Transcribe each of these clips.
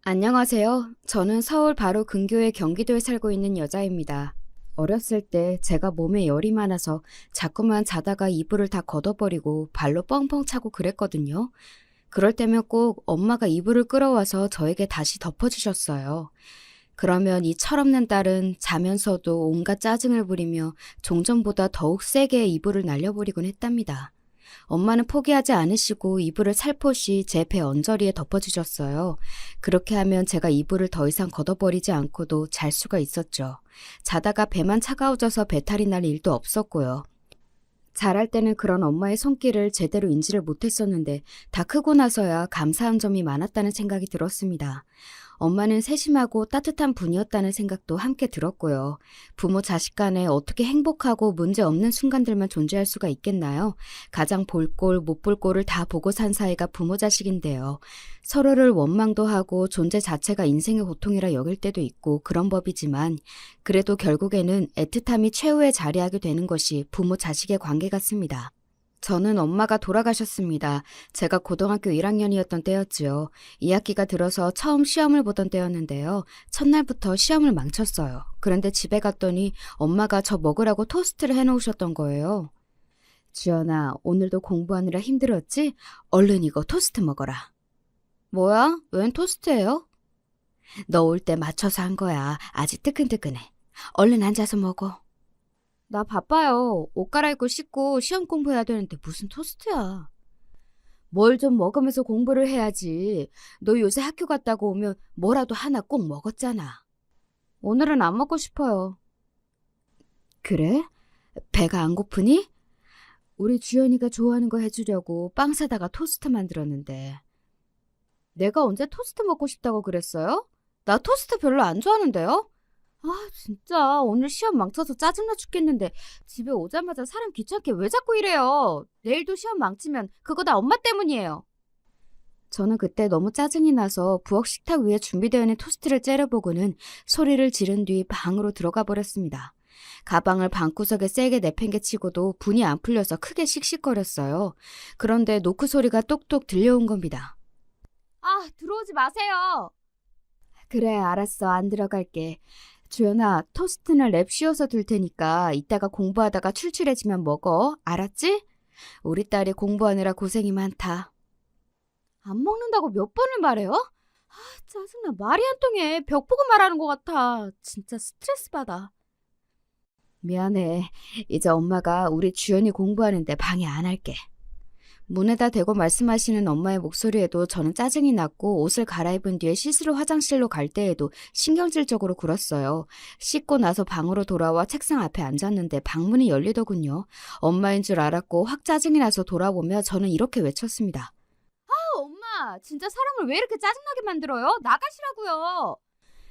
안녕하세요. 저는 서울 바로 근교의 경기도에 살고 있는 여자입니다. 어렸을 때 제가 몸에 열이 많아서 자꾸만 자다가 이불을 다 걷어버리고 발로 뻥뻥 차고 그랬거든요. 그럴 때면 꼭 엄마가 이불을 끌어와서 저에게 다시 덮어주셨어요. 그러면 이 철없는 딸은 자면서도 온갖 짜증을 부리며 종전보다 더욱 세게 이불을 날려버리곤 했답니다. 엄마는 포기하지 않으시고 이불을 살포시 제 배 언저리에 덮어주셨어요. 그렇게 하면 제가 이불을 더 이상 걷어버리지 않고도 잘 수가 있었죠. 자다가 배만 차가워져서 배탈이 날 일도 없었고요. 자랄 때는 그런 엄마의 손길을 제대로 인지를 못했었는데 다 크고 나서야 감사한 점이 많았다는 생각이 들었습니다. 엄마는 세심하고 따뜻한 분이었다는 생각도 함께 들었고요. 부모 자식 간에 어떻게 행복하고 문제 없는 순간들만 존재할 수가 있겠나요? 가장 볼 꼴, 못 볼 꼴을 다 보고 산 사이가 부모 자식인데요. 서로를 원망도 하고 존재 자체가 인생의 고통이라 여길 때도 있고 그런 법이지만 그래도 결국에는 애틋함이 최후에 자리하게 되는 것이 부모 자식의 관계 같습니다. 저는 엄마가 돌아가셨습니다. 제가 고등학교 1학년이었던 때였지요. 2학기가 들어서 처음 시험을 보던 때였는데요. 첫날부터 시험을 망쳤어요. 그런데 집에 갔더니 엄마가 저 먹으라고 토스트를 해놓으셨던 거예요. 주연아, 오늘도 공부하느라 힘들었지? 얼른 이거 토스트 먹어라. 뭐야? 웬 토스트예요? 너 올 때 맞춰서 한 거야. 아직 뜨끈뜨끈해. 얼른 앉아서 먹어. 나 바빠요. 옷 갈아입고 씻고 시험 공부해야 되는데 무슨 토스트야. 뭘 좀 먹으면서 공부를 해야지. 너 요새 학교 갔다고 오면 뭐라도 하나 꼭 먹었잖아. 오늘은 안 먹고 싶어요. 그래? 배가 안 고프니? 우리 주연이가 좋아하는 거 해주려고 빵 사다가 토스트 만들었는데. 내가 언제 토스트 먹고 싶다고 그랬어요? 나 토스트 별로 안 좋아하는데요? 아, 진짜 오늘 시험 망쳐서 짜증나 죽겠는데 집에 오자마자 사람 귀찮게 왜 자꾸 이래요? 내일도 시험 망치면 그거 다 엄마 때문이에요. 저는 그때 너무 짜증이 나서 부엌 식탁 위에 준비되어 있는 토스트를 째려보고는 소리를 지른 뒤 방으로 들어가 버렸습니다. 가방을 방구석에 세게 내팽개치고도 분이 안 풀려서 크게 씩씩거렸어요. 그런데 노크 소리가 똑똑 들려온 겁니다. 아, 들어오지 마세요. 그래, 알았어. 안 들어갈게. 주연아, 토스트는 랩 씌워서 둘 테니까 이따가 공부하다가 출출해지면 먹어. 알았지? 우리 딸이 공부하느라 고생이 많다. 안 먹는다고 몇 번을 말해요? 아, 짜증나. 말이 안 통해. 벽 보고 말하는 것 같아. 진짜 스트레스 받아. 미안해. 이제 엄마가 우리 주연이 공부하는데 방해 안 할게. 문에다 대고 말씀하시는 엄마의 목소리에도 저는 짜증이 났고 옷을 갈아입은 뒤에 씻으러 화장실로 갈 때에도 신경질적으로 굴었어요. 씻고 나서 방으로 돌아와 책상 앞에 앉았는데 방문이 열리더군요. 엄마인 줄 알았고 확 짜증이 나서 돌아보며 저는 이렇게 외쳤습니다. 아, 엄마, 진짜 사람을 왜 이렇게 짜증나게 만들어요? 나가시라고요.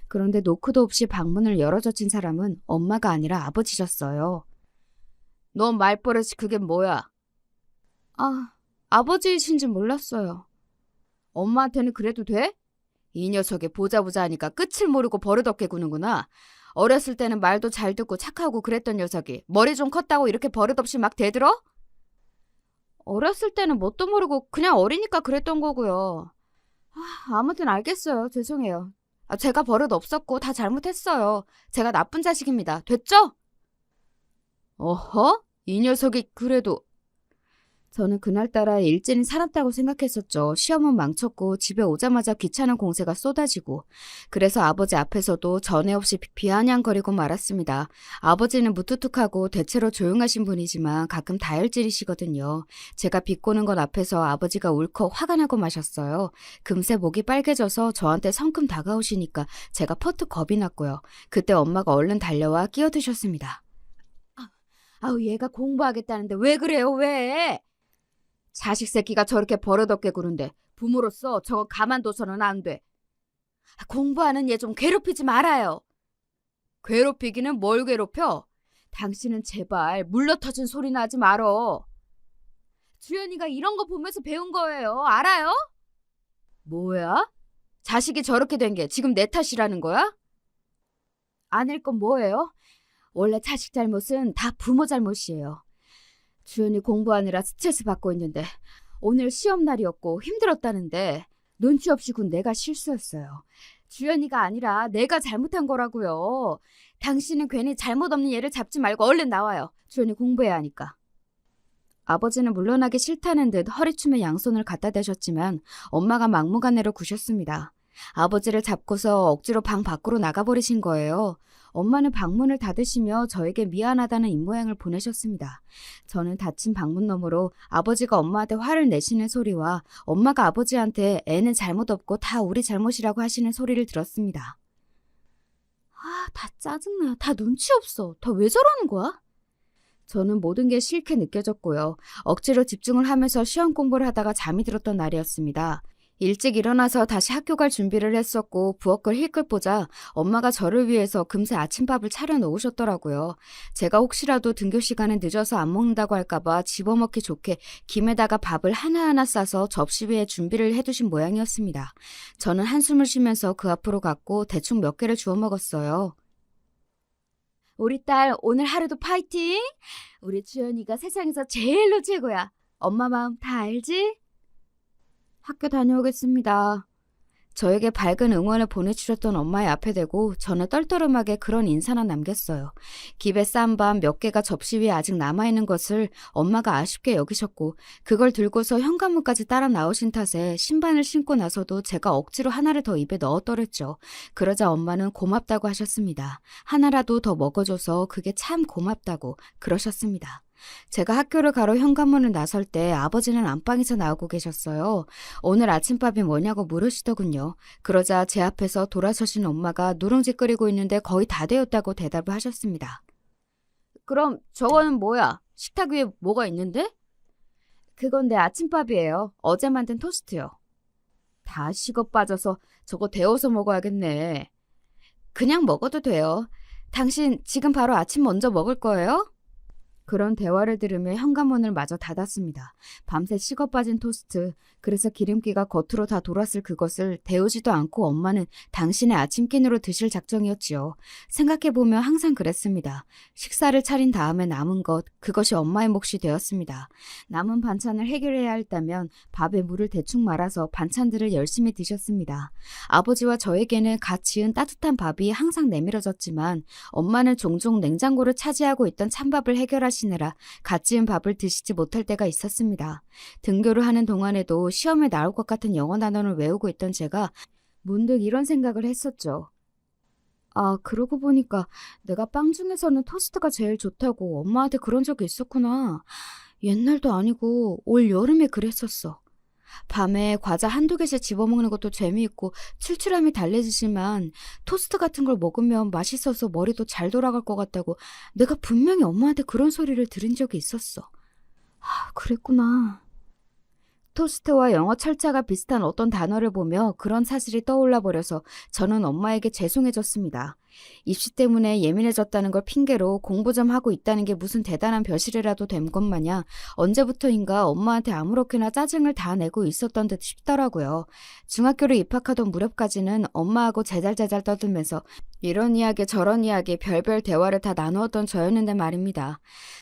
그런데 노크도 없이 방문을 열어젖힌 사람은 엄마가 아니라 아버지셨어요. 너 말버릇이 그게 뭐야? 아, 아버지이신 줄 몰랐어요. 엄마한테는 그래도 돼? 이 녀석이 보자 하니까 끝을 모르고 버릇없게 구는구나. 어렸을 때는 말도 잘 듣고 착하고 그랬던 녀석이 머리 좀 컸다고 이렇게 버릇없이 막 대들어? 어렸을 때는 뭣도 모르고 그냥 어리니까 그랬던 거고요. 아무튼 알겠어요. 죄송해요. 제가 버릇 없었고 다 잘못했어요. 제가 나쁜 자식입니다. 됐죠? 어허? 이 녀석이 그래도... 저는 그날따라 일진이 살았다고 생각했었죠. 시험은 망쳤고 집에 오자마자 귀찮은 공세가 쏟아지고 그래서 아버지 앞에서도 전에 없이 비아냥거리고 말았습니다. 아버지는 무뚝뚝하고 대체로 조용하신 분이지만 가끔 다혈질이시거든요. 제가 비꼬는 것 앞에서 아버지가 울컥 화가 나고 마셨어요. 금세 목이 빨개져서 저한테 성큼 다가오시니까 제가 퍼뜩 겁이 났고요. 그때 엄마가 얼른 달려와 끼어드셨습니다. 아우, 얘가 공부하겠다는데 왜 그래요, 왜? 자식 새끼가 저렇게 버릇없게 구는데 부모로서 저거 가만둬서는 안 돼. 공부하는 얘 좀 괴롭히지 말아요. 괴롭히기는 뭘 괴롭혀? 당신은 제발 물러터진 소리나 하지 말어. 주연이가 이런 거 보면서 배운 거예요. 알아요? 뭐야? 자식이 저렇게 된 게 지금 내 탓이라는 거야? 아닐 건 뭐예요? 원래 자식 잘못은 다 부모 잘못이에요. 주연이 공부하느라 스트레스 받고 있는데 오늘 시험 날이었고 힘들었다는데 눈치 없이 군 내가 실수했어요. 주연이가 아니라 내가 잘못한 거라고요. 당신은 괜히 잘못 없는 얘를 잡지 말고 얼른 나와요. 주연이 공부해야 하니까. 아버지는 물러나기 싫다는 듯 허리춤에 양손을 갖다 대셨지만 엄마가 막무가내로 구셨습니다. 아버지를 잡고서 억지로 방 밖으로 나가버리신 거예요. 엄마는 방문을 닫으시며 저에게 미안하다는 입모양을 보내셨습니다. 저는 닫힌 방문 너머로 아버지가 엄마한테 화를 내시는 소리와 엄마가 아버지한테 애는 잘못 없고 다 우리 잘못이라고 하시는 소리를 들었습니다. 다 짜증나. 다 눈치 없어. 다 왜 저러는 거야? 저는 모든 게 싫게 느껴졌고요. 억지로 집중을 하면서 시험 공부를 하다가 잠이 들었던 날이었습니다. 일찍 일어나서 다시 학교 갈 준비를 했었고 부엌을 힐끗 보자 엄마가 저를 위해서 금세 아침밥을 차려 놓으셨더라고요. 제가 혹시라도 등교 시간에 늦어서 안 먹는다고 할까봐 집어먹기 좋게 김에다가 밥을 하나하나 싸서 접시 위에 준비를 해두신 모양이었습니다. 저는 한숨을 쉬면서 그 앞으로 갔고 대충 몇 개를 주워 먹었어요. 우리 딸 오늘 하루도 파이팅! 우리 주연이가 세상에서 제일로 최고야. 엄마 마음 다 알지? 학교 다녀오겠습니다. 저에게 밝은 응원을 보내주셨던 엄마의 앞에 대고 저는 떨떠름하게 그런 인사나 남겼어요. 김에 싼 밥 몇 개가 접시 위에 아직 남아있는 것을 엄마가 아쉽게 여기셨고 그걸 들고서 현관문까지 따라 나오신 탓에 신발을 신고 나서도 제가 억지로 하나를 더 입에 넣었더랬죠. 그러자 엄마는 고맙다고 하셨습니다. 하나라도 더 먹어줘서 그게 참 고맙다고 그러셨습니다. 제가 학교를 가러 현관문을 나설 때 아버지는 안방에서 나오고 계셨어요. 오늘 아침밥이 뭐냐고 물으시더군요. 그러자 제 앞에서 돌아서신 엄마가 누룽지 끓이고 있는데 거의 다 되었다고 대답을 하셨습니다. 그럼 저거는 뭐야? 식탁 위에 뭐가 있는데? 그건 내 아침밥이에요. 어제 만든 토스트요. 다 식어 빠져서 저거 데워서 먹어야겠네. 그냥 먹어도 돼요. 당신 지금 바로 아침 먼저 먹을 거예요? 그런 대화를 들으며 현관문을 마저 닫았습니다. 밤새 식어 빠진 토스트, 그래서 기름기가 겉으로 다 돌았을 그것을 데우지도 않고 엄마는 당신의 아침끼니로 드실 작정이었지요. 생각해보면 항상 그랬습니다. 식사를 차린 다음에 남은 것, 그것이 엄마의 몫이 되었습니다. 남은 반찬을 해결해야 했다면 밥에 물을 대충 말아서 반찬들을 열심히 드셨습니다. 아버지와 저에게는 갓 지은 따뜻한 밥이 항상 내밀어졌지만 엄마는 종종 냉장고를 차지하고 있던 찬밥을 해결하시느라 갓 지은 밥을 드시지 못할 때가 있었습니다. 등교를 하는 동안에도 시험에 나올 것 같은 영어 단어를 외우고 있던 제가 문득 이런 생각을 했었죠. 그러고 보니까 내가 빵 중에서는 토스트가 제일 좋다고 엄마한테 그런 적이 있었구나. 옛날도 아니고 올 여름에 그랬었어. 밤에 과자 한두 개씩 집어먹는 것도 재미있고 출출함이 달래지지만 토스트 같은 걸 먹으면 맛있어서 머리도 잘 돌아갈 것 같다고 내가 분명히 엄마한테 그런 소리를 들은 적이 있었어. 그랬구나. 토스트와 영어 철자가 비슷한 어떤 단어를 보며 그런 사실이 떠올라 버려서 저는 엄마에게 죄송해졌습니다. 입시 때문에 예민해졌다는 걸 핑계로 공부 좀 하고 있다는 게 무슨 대단한 벼슬이라도 된 것 마냥 언제부터인가 엄마한테 아무렇게나 짜증을 다 내고 있었던 듯 싶더라고요. 중학교를 입학하던 무렵까지는 엄마하고 제잘제잘 떠들면서 이런 이야기 저런 이야기 별별 대화를 다 나누었던 저였는데 말입니다.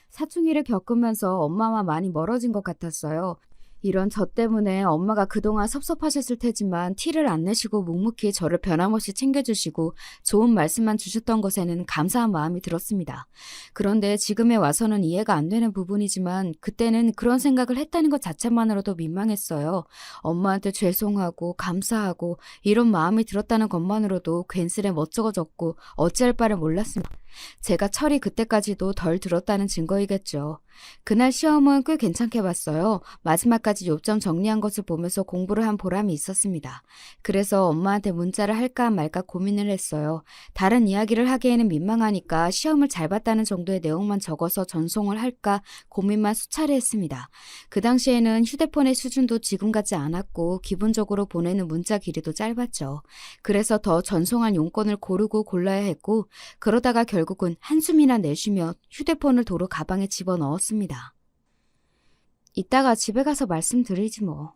사춘기를 겪으면서 엄마와 많이 멀어진 것 같았어요. 이런 저 때문에 엄마가 그동안 섭섭하셨을 테지만 티를 안 내시고 묵묵히 저를 변함없이 챙겨주시고 좋은 말씀만 주셨던 것에는 감사한 마음이 들었습니다. 그런데 지금에 와서는 이해가 안 되는 부분이지만 그때는 그런 생각을 했다는 것 자체만으로도 민망했어요. 엄마한테 죄송하고 감사하고 이런 마음이 들었다는 것만으로도 괜스레 멋쩍어졌고 어찌할 바를 몰랐습니다. 제가 철이 그때까지도 덜 들었다는 증거이겠죠. 그날 시험은 꽤 괜찮게 봤어요. 마지막까지 요점 정리한 것을 보면서 공부를 한 보람이 있었습니다. 그래서 엄마한테 문자를 할까 말까 고민을 했어요. 다른 이야기를 하기에는 민망하니까 시험을 잘 봤다는 정도의 내용만 적어서 전송을 할까 고민만 수차례 했습니다. 그 당시에는 휴대폰의 수준도 지금 같지 않았고 기본적으로 보내는 문자 길이도 짧았죠. 그래서 더 전송할 용건을 고르고 골라야 했고 그러다가 결국은 한숨이나 내쉬며 휴대폰을 도로 가방에 집어넣었습니다. 이따가 집에 가서 말씀드리지 뭐.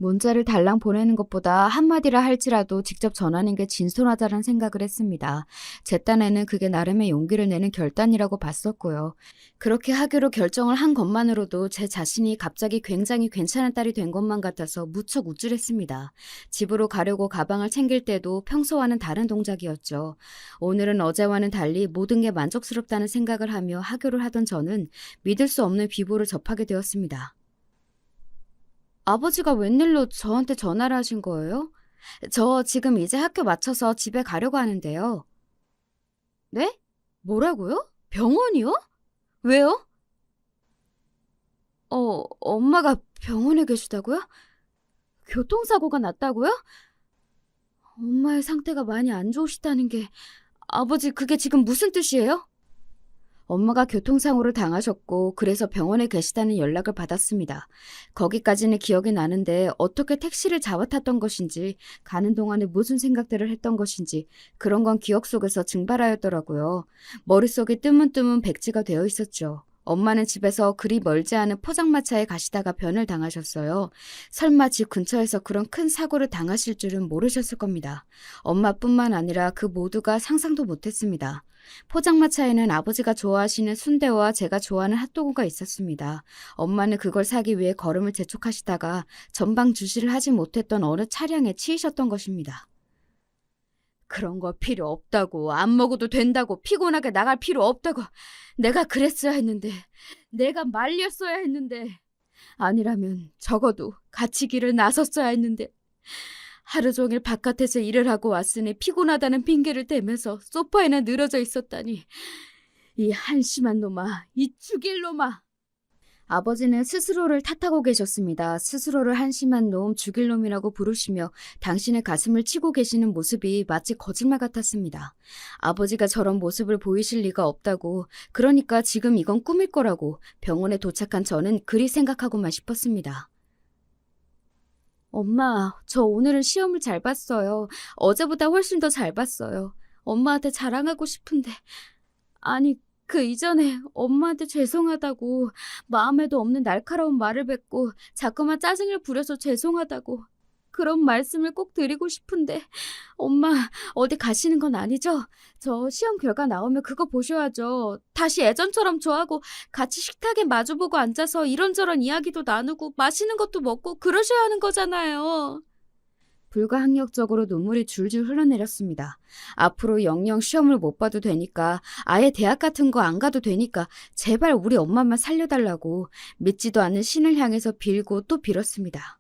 문자를 달랑 보내는 것보다 한마디라 할지라도 직접 전하는 게 진솔하다는 생각을 했습니다. 제 딴에는 그게 나름의 용기를 내는 결단이라고 봤었고요. 그렇게 하기로 결정을 한 것만으로도 제 자신이 갑자기 굉장히 괜찮은 딸이 된 것만 같아서 무척 우쭐했습니다. 집으로 가려고 가방을 챙길 때도 평소와는 다른 동작이었죠. 오늘은 어제와는 달리 모든 게 만족스럽다는 생각을 하며 하교를 하던 저는 믿을 수 없는 비보를 접하게 되었습니다. 아버지가 웬일로 저한테 전화를 하신 거예요? 저 지금 이제 학교 마쳐서 집에 가려고 하는데요. 네? 뭐라고요? 병원이요? 왜요? 엄마가 병원에 계시다고요? 교통사고가 났다고요? 엄마의 상태가 많이 안 좋으시다는 게, 아버지 그게 지금 무슨 뜻이에요? 엄마가 교통사고를 당하셨고 그래서 병원에 계시다는 연락을 받았습니다. 거기까지는 기억이 나는데 어떻게 택시를 잡아 탔던 것인지 가는 동안에 무슨 생각들을 했던 것인지 그런 건 기억 속에서 증발하였더라고요. 머릿속이 뜨문뜨문 백지가 되어 있었죠. 엄마는 집에서 그리 멀지 않은 포장마차에 가시다가 변을 당하셨어요. 설마 집 근처에서 그런 큰 사고를 당하실 줄은 모르셨을 겁니다. 엄마뿐만 아니라 그 모두가 상상도 못했습니다. 포장마차에는 아버지가 좋아하시는 순대와 제가 좋아하는 핫도그가 있었습니다. 엄마는 그걸 사기 위해 걸음을 재촉하시다가 전방 주시를 하지 못했던 어느 차량에 치이셨던 것입니다. 그런 거 필요 없다고, 안 먹어도 된다고, 피곤하게 나갈 필요 없다고. 내가 그랬어야 했는데, 내가 말렸어야 했는데, 아니라면 적어도 같이 길을 나섰어야 했는데, 하루 종일 바깥에서 일을 하고 왔으니 피곤하다는 핑계를 대면서 소파에나 늘어져 있었다니. 이 한심한 놈아, 이 죽일 놈아. 아버지는 스스로를 탓하고 계셨습니다. 스스로를 한심한 놈, 죽일 놈이라고 부르시며 당신의 가슴을 치고 계시는 모습이 마치 거짓말 같았습니다. 아버지가 저런 모습을 보이실 리가 없다고, 그러니까 지금 이건 꿈일 거라고 병원에 도착한 저는 그리 생각하고만 싶었습니다. 엄마, 저 오늘은 시험을 잘 봤어요. 어제보다 훨씬 더 잘 봤어요. 엄마한테 자랑하고 싶은데. 아니, 그 이전에 엄마한테 죄송하다고, 마음에도 없는 날카로운 말을 뱉고 자꾸만 짜증을 부려서 죄송하다고 그런 말씀을 꼭 드리고 싶은데. 엄마, 어디 가시는 건 아니죠? 저 시험 결과 나오면 그거 보셔야죠. 다시 예전처럼 저하고 같이 식탁에 마주보고 앉아서 이런저런 이야기도 나누고 맛있는 것도 먹고 그러셔야 하는 거잖아요. 불가항력적으로 눈물이 줄줄 흘러내렸습니다. 앞으로 영영 시험을 못 봐도 되니까, 아예 대학 같은 거 안 가도 되니까 제발 우리 엄마만 살려달라고 믿지도 않는 신을 향해서 빌고 또 빌었습니다.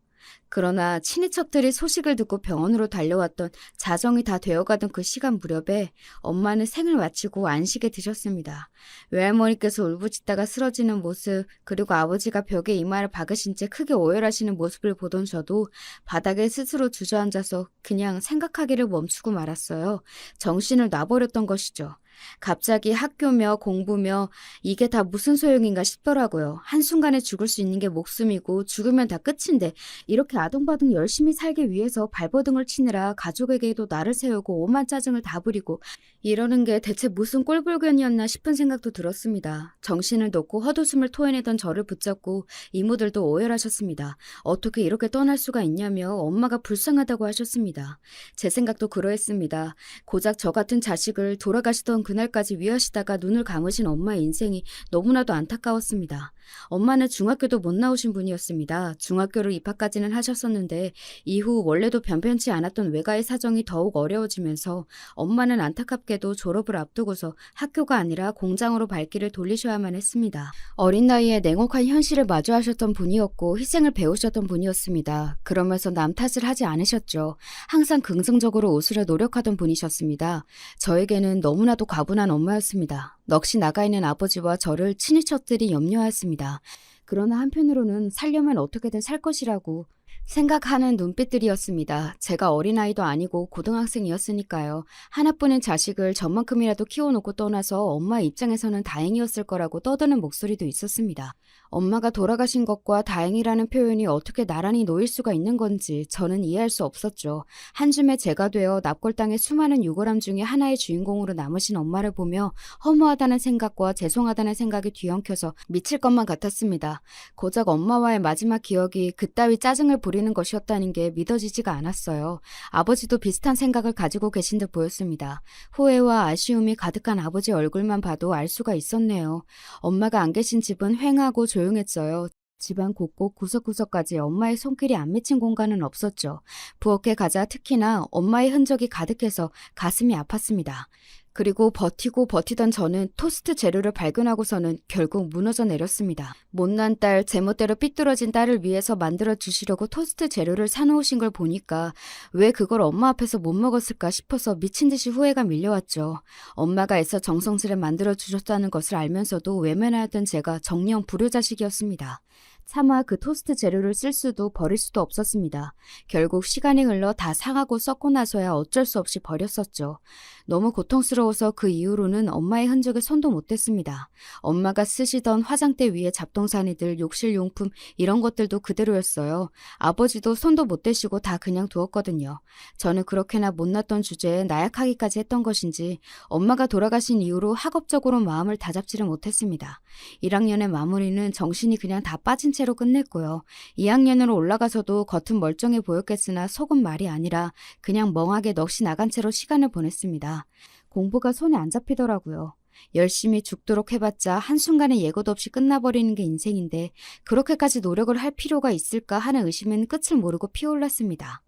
그러나 친인척들이 소식을 듣고 병원으로 달려왔던 자정이 다 되어가던 그 시간 무렵에 엄마는 생을 마치고 안식에 드셨습니다. 외할머니께서 울부짖다가 쓰러지는 모습, 그리고 아버지가 벽에 이마를 박으신 채 크게 오열하시는 모습을 보던 저도 바닥에 스스로 주저앉아서 그냥 생각하기를 멈추고 말았어요. 정신을 놔버렸던 것이죠. 갑자기 학교며 공부며 이게 다 무슨 소용인가 싶더라고요. 한순간에 죽을 수 있는 게 목숨이고 죽으면 다 끝인데, 이렇게 아둥바둥 열심히 살기 위해서 발버둥을 치느라 가족에게도 나를 세우고 오만 짜증을 다 부리고 이러는 게 대체 무슨 꼴불견이었나 싶은 생각도 들었습니다. 정신을 놓고 헛웃음을 토해내던 저를 붙잡고 이모들도 오열하셨습니다. 어떻게 이렇게 떠날 수가 있냐며 엄마가 불쌍하다고 하셨습니다. 제 생각도 그러했습니다. 고작 저 같은 자식을 돌아가시던 그날까지 위하시다가 눈을 감으신 엄마의 인생이 너무나도 안타까웠습니다. 엄마는 중학교도 못 나오신 분이었습니다. 중학교를 입학까지는 하셨었는데 이후 원래도 변변치 않았던 외가의 사정이 더욱 어려워지면서 엄마는 안타깝게도 졸업을 앞두고서 학교가 아니라 공장으로 발길을 돌리셔야만 했습니다. 어린 나이에 냉혹한 현실을 마주하셨던 분이었고 희생을 배우셨던 분이었습니다. 그러면서 남 탓을 하지 않으셨죠. 항상 긍정적으로 웃으려 노력하던 분이셨습니다. 저에게는 너무나도 과분한 엄마였습니다. 넋이 나가 있는 아버지와 저를 친인척들이 염려하였습니다. 그러나 한편으로는 살려면 어떻게든 살 것이라고 생각하는 눈빛들이었습니다. 제가 어린아이도 아니고 고등학생이었으니까요. 하나뿐인 자식을 저만큼이라도 키워놓고 떠나서 엄마 입장에서는 다행이었을 거라고 떠드는 목소리도 있었습니다. 엄마가 돌아가신 것과 다행이라는 표현이 어떻게 나란히 놓일 수가 있는 건지 저는 이해할 수 없었죠. 한 줌의 제가 되어 납골당의 수많은 유골함 중에 하나의 주인공으로 남으신 엄마를 보며 허무하다는 생각과 죄송하다는 생각이 뒤엉켜서 미칠 것만 같았습니다. 고작 엄마와의 마지막 기억이 그따위 짜증을 부리는 것이었다는 게 믿어지지가 않았어요. 아버지도 비슷한 생각을 가지고 계신 듯 보였습니다. 후회와 아쉬움이 가득한 아버지 얼굴만 봐도 알 수가 있었네요. 엄마가 안 계신 집은 휑하고 조용했어요. 집안 곳곳 구석구석까지 엄마의 손길이 안 맺힌 공간은 없었죠. 부엌에 가자 특히나 엄마의 흔적이 가득해서 가슴이 아팠습니다. 그리고 버티고 버티던 저는 토스트 재료를 발견하고서는 결국 무너져 내렸습니다. 못난 딸, 제멋대로 삐뚤어진 딸을 위해서 만들어 주시려고 토스트 재료를 사놓으신 걸 보니까 왜 그걸 엄마 앞에서 못 먹었을까 싶어서 미친 듯이 후회가 밀려왔죠. 엄마가 애써 정성스레 만들어 주셨다는 것을 알면서도 외면하였던 제가 정령 불효자식이었습니다. 차마 그 토스트 재료를 쓸 수도 버릴 수도 없었습니다. 결국 시간이 흘러 다 상하고 썩고 나서야 어쩔 수 없이 버렸었죠. 너무 고통스러워서 그 이후로는 엄마의 흔적에 손도 못 댔습니다. 엄마가 쓰시던 화장대 위에 잡동사니들, 욕실용품 이런 것들도 그대로였어요. 아버지도 손도 못 대시고 다 그냥 두었거든요. 저는 그렇게나 못났던 주제에 나약하기까지 했던 것인지 엄마가 돌아가신 이후로 학업적으로 마음을 다잡지를 못했습니다. 1학년의 마무리는 정신이 그냥 다 빠진 채로 끝냈고요. 2학년으로 올라가서도 겉은 멀쩡해 보였겠으나 속은 말이 아니라 그냥 멍하게 넋이 나간 채로 시간을 보냈습니다. 공부가 손에 안 잡히더라고요. 열심히 죽도록 해봤자 한순간에 예고도 없이 끝나버리는 게 인생인데 그렇게까지 노력을 할 필요가 있을까 하는 의심은 끝을 모르고 피어올랐습니다.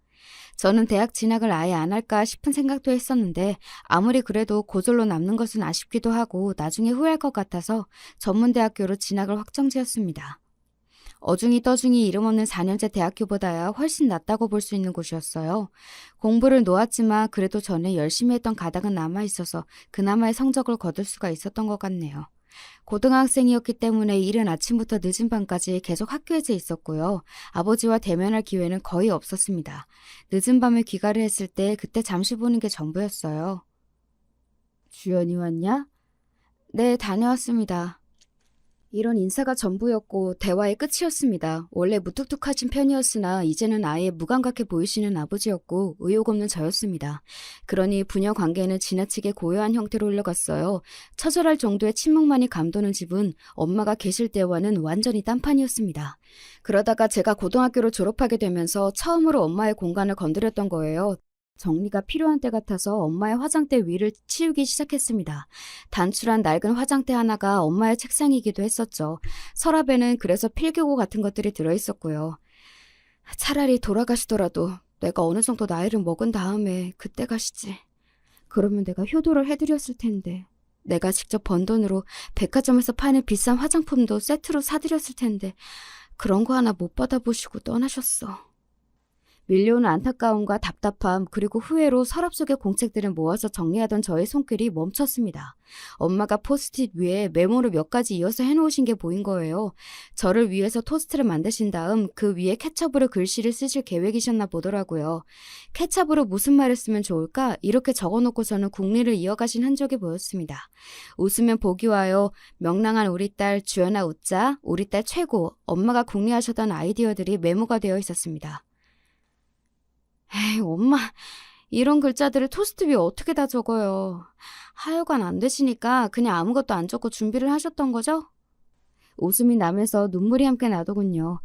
저는 대학 진학을 아예 안 할까 싶은 생각도 했었는데 아무리 그래도 고졸로 남는 것은 아쉽기도 하고 나중에 후회할 것 같아서 전문대학교로 진학을 확정지었습니다. 어중이 떠중이 이름 없는 4년제 대학교보다야 훨씬 낫다고 볼 수 있는 곳이었어요. 공부를 놓았지만 그래도 전에 열심히 했던 가닥은 남아있어서 그나마의 성적을 거둘 수가 있었던 것 같네요. 고등학생이었기 때문에 이른 아침부터 늦은 밤까지 계속 학교에서 있었고요. 아버지와 대면할 기회는 거의 없었습니다. 늦은 밤에 귀가를 했을 때 그때 잠시 보는 게 전부였어요. 주연이 왔냐? 네, 다녀왔습니다. 이런 인사가 전부였고 대화의 끝이었습니다. 원래 무뚝뚝하신 편이었으나 이제는 아예 무감각해 보이시는 아버지였고 의욕 없는 저였습니다. 그러니 부녀 관계는 지나치게 고요한 형태로 흘러갔어요. 처절할 정도의 침묵만이 감도는 집은 엄마가 계실 때와는 완전히 딴판이었습니다. 그러다가 제가 고등학교를 졸업하게 되면서 처음으로 엄마의 공간을 건드렸던 거예요. 정리가 필요한 때 같아서 엄마의 화장대 위를 치우기 시작했습니다. 단출한 낡은 화장대 하나가 엄마의 책상이기도 했었죠. 서랍에는 그래서 필기구 같은 것들이 들어있었고요. 차라리 돌아가시더라도 내가 어느 정도 나이를 먹은 다음에 그때 가시지. 그러면 내가 효도를 해드렸을 텐데. 내가 직접 번 돈으로 백화점에서 파는 비싼 화장품도 세트로 사드렸을 텐데 그런 거 하나 못 받아보시고 떠나셨어. 밀려오는 안타까움과 답답함 그리고 후회로 서랍 속의 공책들을 모아서 정리하던 저의 손길이 멈췄습니다. 엄마가 포스트잇 위에 메모를 몇 가지 이어서 해놓으신 게 보인 거예요. 저를 위해서 토스트를 만드신 다음 그 위에 케첩으로 글씨를 쓰실 계획이셨나 보더라고요. 케첩으로 무슨 말을 쓰면 좋을까? 이렇게 적어놓고서는 국리를 이어가신 흔적이 보였습니다. 웃으면 복이 와요. 명랑한 우리 딸 주연아 웃자. 우리 딸 최고. 엄마가 국리하셨던 아이디어들이 메모가 되어 있었습니다. 에이, 엄마, 이런 글자들을 토스트 위에 어떻게 다 적어요? 하여간 안 되시니까 그냥 아무것도 안 적고 준비를 하셨던 거죠? 웃음이 나면서 눈물이 함께 나더군요.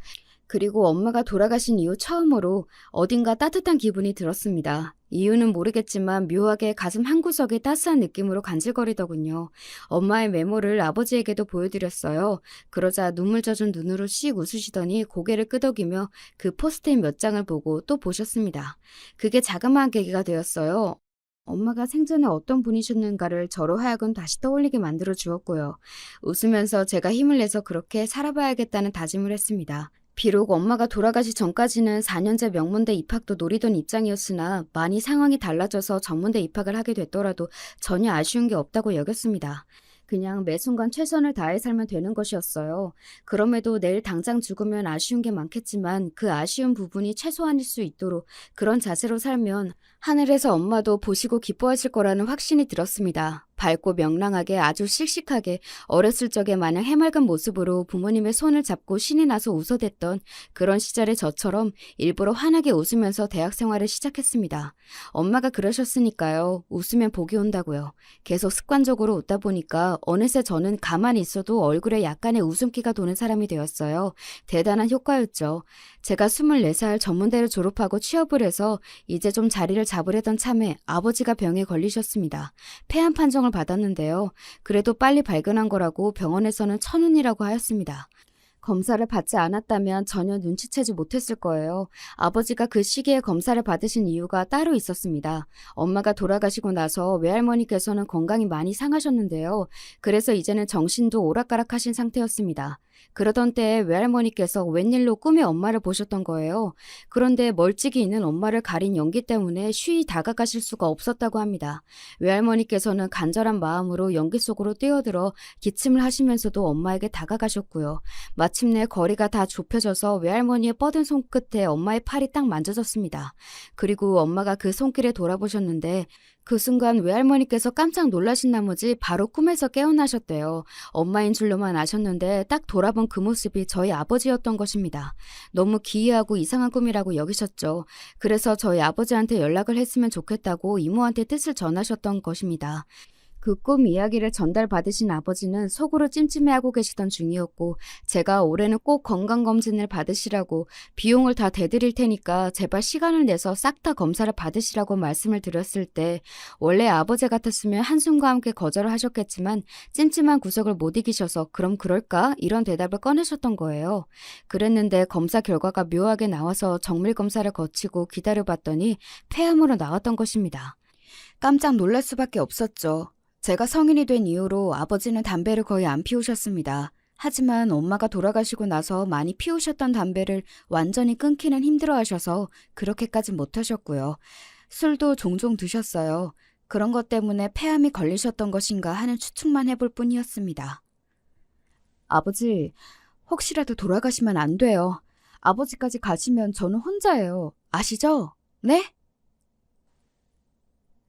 그리고 엄마가 돌아가신 이후 처음으로 어딘가 따뜻한 기분이 들었습니다. 이유는 모르겠지만 묘하게 가슴 한구석이 따스한 느낌으로 간질거리더군요. 엄마의 메모를 아버지에게도 보여드렸어요. 그러자 눈물 젖은 눈으로 씩 웃으시더니 고개를 끄덕이며 그 포스트잇 몇 장을 보고 또 보셨습니다. 그게 자그마한 계기가 되었어요. 엄마가 생전에 어떤 분이셨는가를 저로 하여금 다시 떠올리게 만들어 주었고요. 웃으면서 제가 힘을 내서 그렇게 살아봐야겠다는 다짐을 했습니다. 비록 엄마가 돌아가시 전까지는 4년제 명문대 입학도 노리던 입장이었으나 많이 상황이 달라져서 전문대 입학을 하게 됐더라도 전혀 아쉬운 게 없다고 여겼습니다. 그냥 매 순간 최선을 다해 살면 되는 것이었어요. 그럼에도 내일 당장 죽으면 아쉬운 게 많겠지만 그 아쉬운 부분이 최소한일 수 있도록 그런 자세로 살면 하늘에서 엄마도 보시고 기뻐하실 거라는 확신이 들었습니다. 밝고 명랑하게 아주 씩씩하게 어렸을 적에 마냥 해맑은 모습으로 부모님의 손을 잡고 신이 나서 웃어댔던 그런 시절의 저처럼 일부러 환하게 웃으면서 대학 생활을 시작했습니다. 엄마가 그러셨으니까요. 웃으면 복이 온다고요. 계속 습관적으로 웃다 보니까 어느새 저는 가만히 있어도 얼굴에 약간의 웃음기가 도는 사람이 되었어요. 대단한 효과였죠. 제가 24살 전문대를 졸업하고 취업을 해서 이제 좀 자리를 잡으려던 참에 아버지가 병에 걸리셨습니다. 폐암 판정을 받았는데요. 그래도 빨리 발견한 거라고 병원에서는 천운이라고 하였습니다. 검사를 받지 않았다면 전혀 눈치채지 못했을 거예요. 아버지가 그 시기에 검사를 받으신 이유가 따로 있었습니다. 엄마가 돌아가시고 나서 외할머니께서는 건강이 많이 상하셨는데요. 그래서 이제는 정신도 오락가락하신 상태였습니다. 그러던 때에 외할머니께서 웬일로 꿈에 엄마를 보셨던 거예요. 그런데 멀찍이 있는 엄마를 가린 연기 때문에 쉬이 다가가실 수가 없었다고 합니다. 외할머니께서는 간절한 마음으로 연기 속으로 뛰어들어 기침을 하시면서도 엄마에게 다가가셨고요. 마침내 거리가 다 좁혀져서 외할머니의 뻗은 손끝에 엄마의 팔이 딱 만져졌습니다. 그리고 엄마가 그 손길에 돌아보셨는데 그 순간 외할머니께서 깜짝 놀라신 나머지 바로 꿈에서 깨어나셨대요. 엄마인 줄로만 아셨는데 딱 돌아본 그 모습이 저희 아버지였던 것입니다. 너무 기이하고 이상한 꿈이라고 여기셨죠. 그래서 저희 아버지한테 연락을 했으면 좋겠다고 이모한테 뜻을 전하셨던 것입니다. 그 꿈 이야기를 전달받으신 아버지는 속으로 찜찜해하고 계시던 중이었고 제가 올해는 꼭 건강검진을 받으시라고 비용을 다 대드릴 테니까 제발 시간을 내서 싹 다 검사를 받으시라고 말씀을 드렸을 때 원래 아버지 같았으면 한숨과 함께 거절을 하셨겠지만 찜찜한 구석을 못 이기셔서 그럼 그럴까? 이런 대답을 꺼내셨던 거예요. 그랬는데 검사 결과가 묘하게 나와서 정밀검사를 거치고 기다려봤더니 폐암으로 나왔던 것입니다. 깜짝 놀랄 수밖에 없었죠. 제가 성인이 된 이후로 아버지는 담배를 거의 안 피우셨습니다. 하지만 엄마가 돌아가시고 나서 많이 피우셨던 담배를 완전히 끊기는 힘들어하셔서 그렇게까지 못하셨고요. 술도 종종 드셨어요. 그런 것 때문에 폐암이 걸리셨던 것인가 하는 추측만 해볼 뿐이었습니다. 아버지, 혹시라도 돌아가시면 안 돼요. 아버지까지 가시면 저는 혼자예요. 아시죠? 네?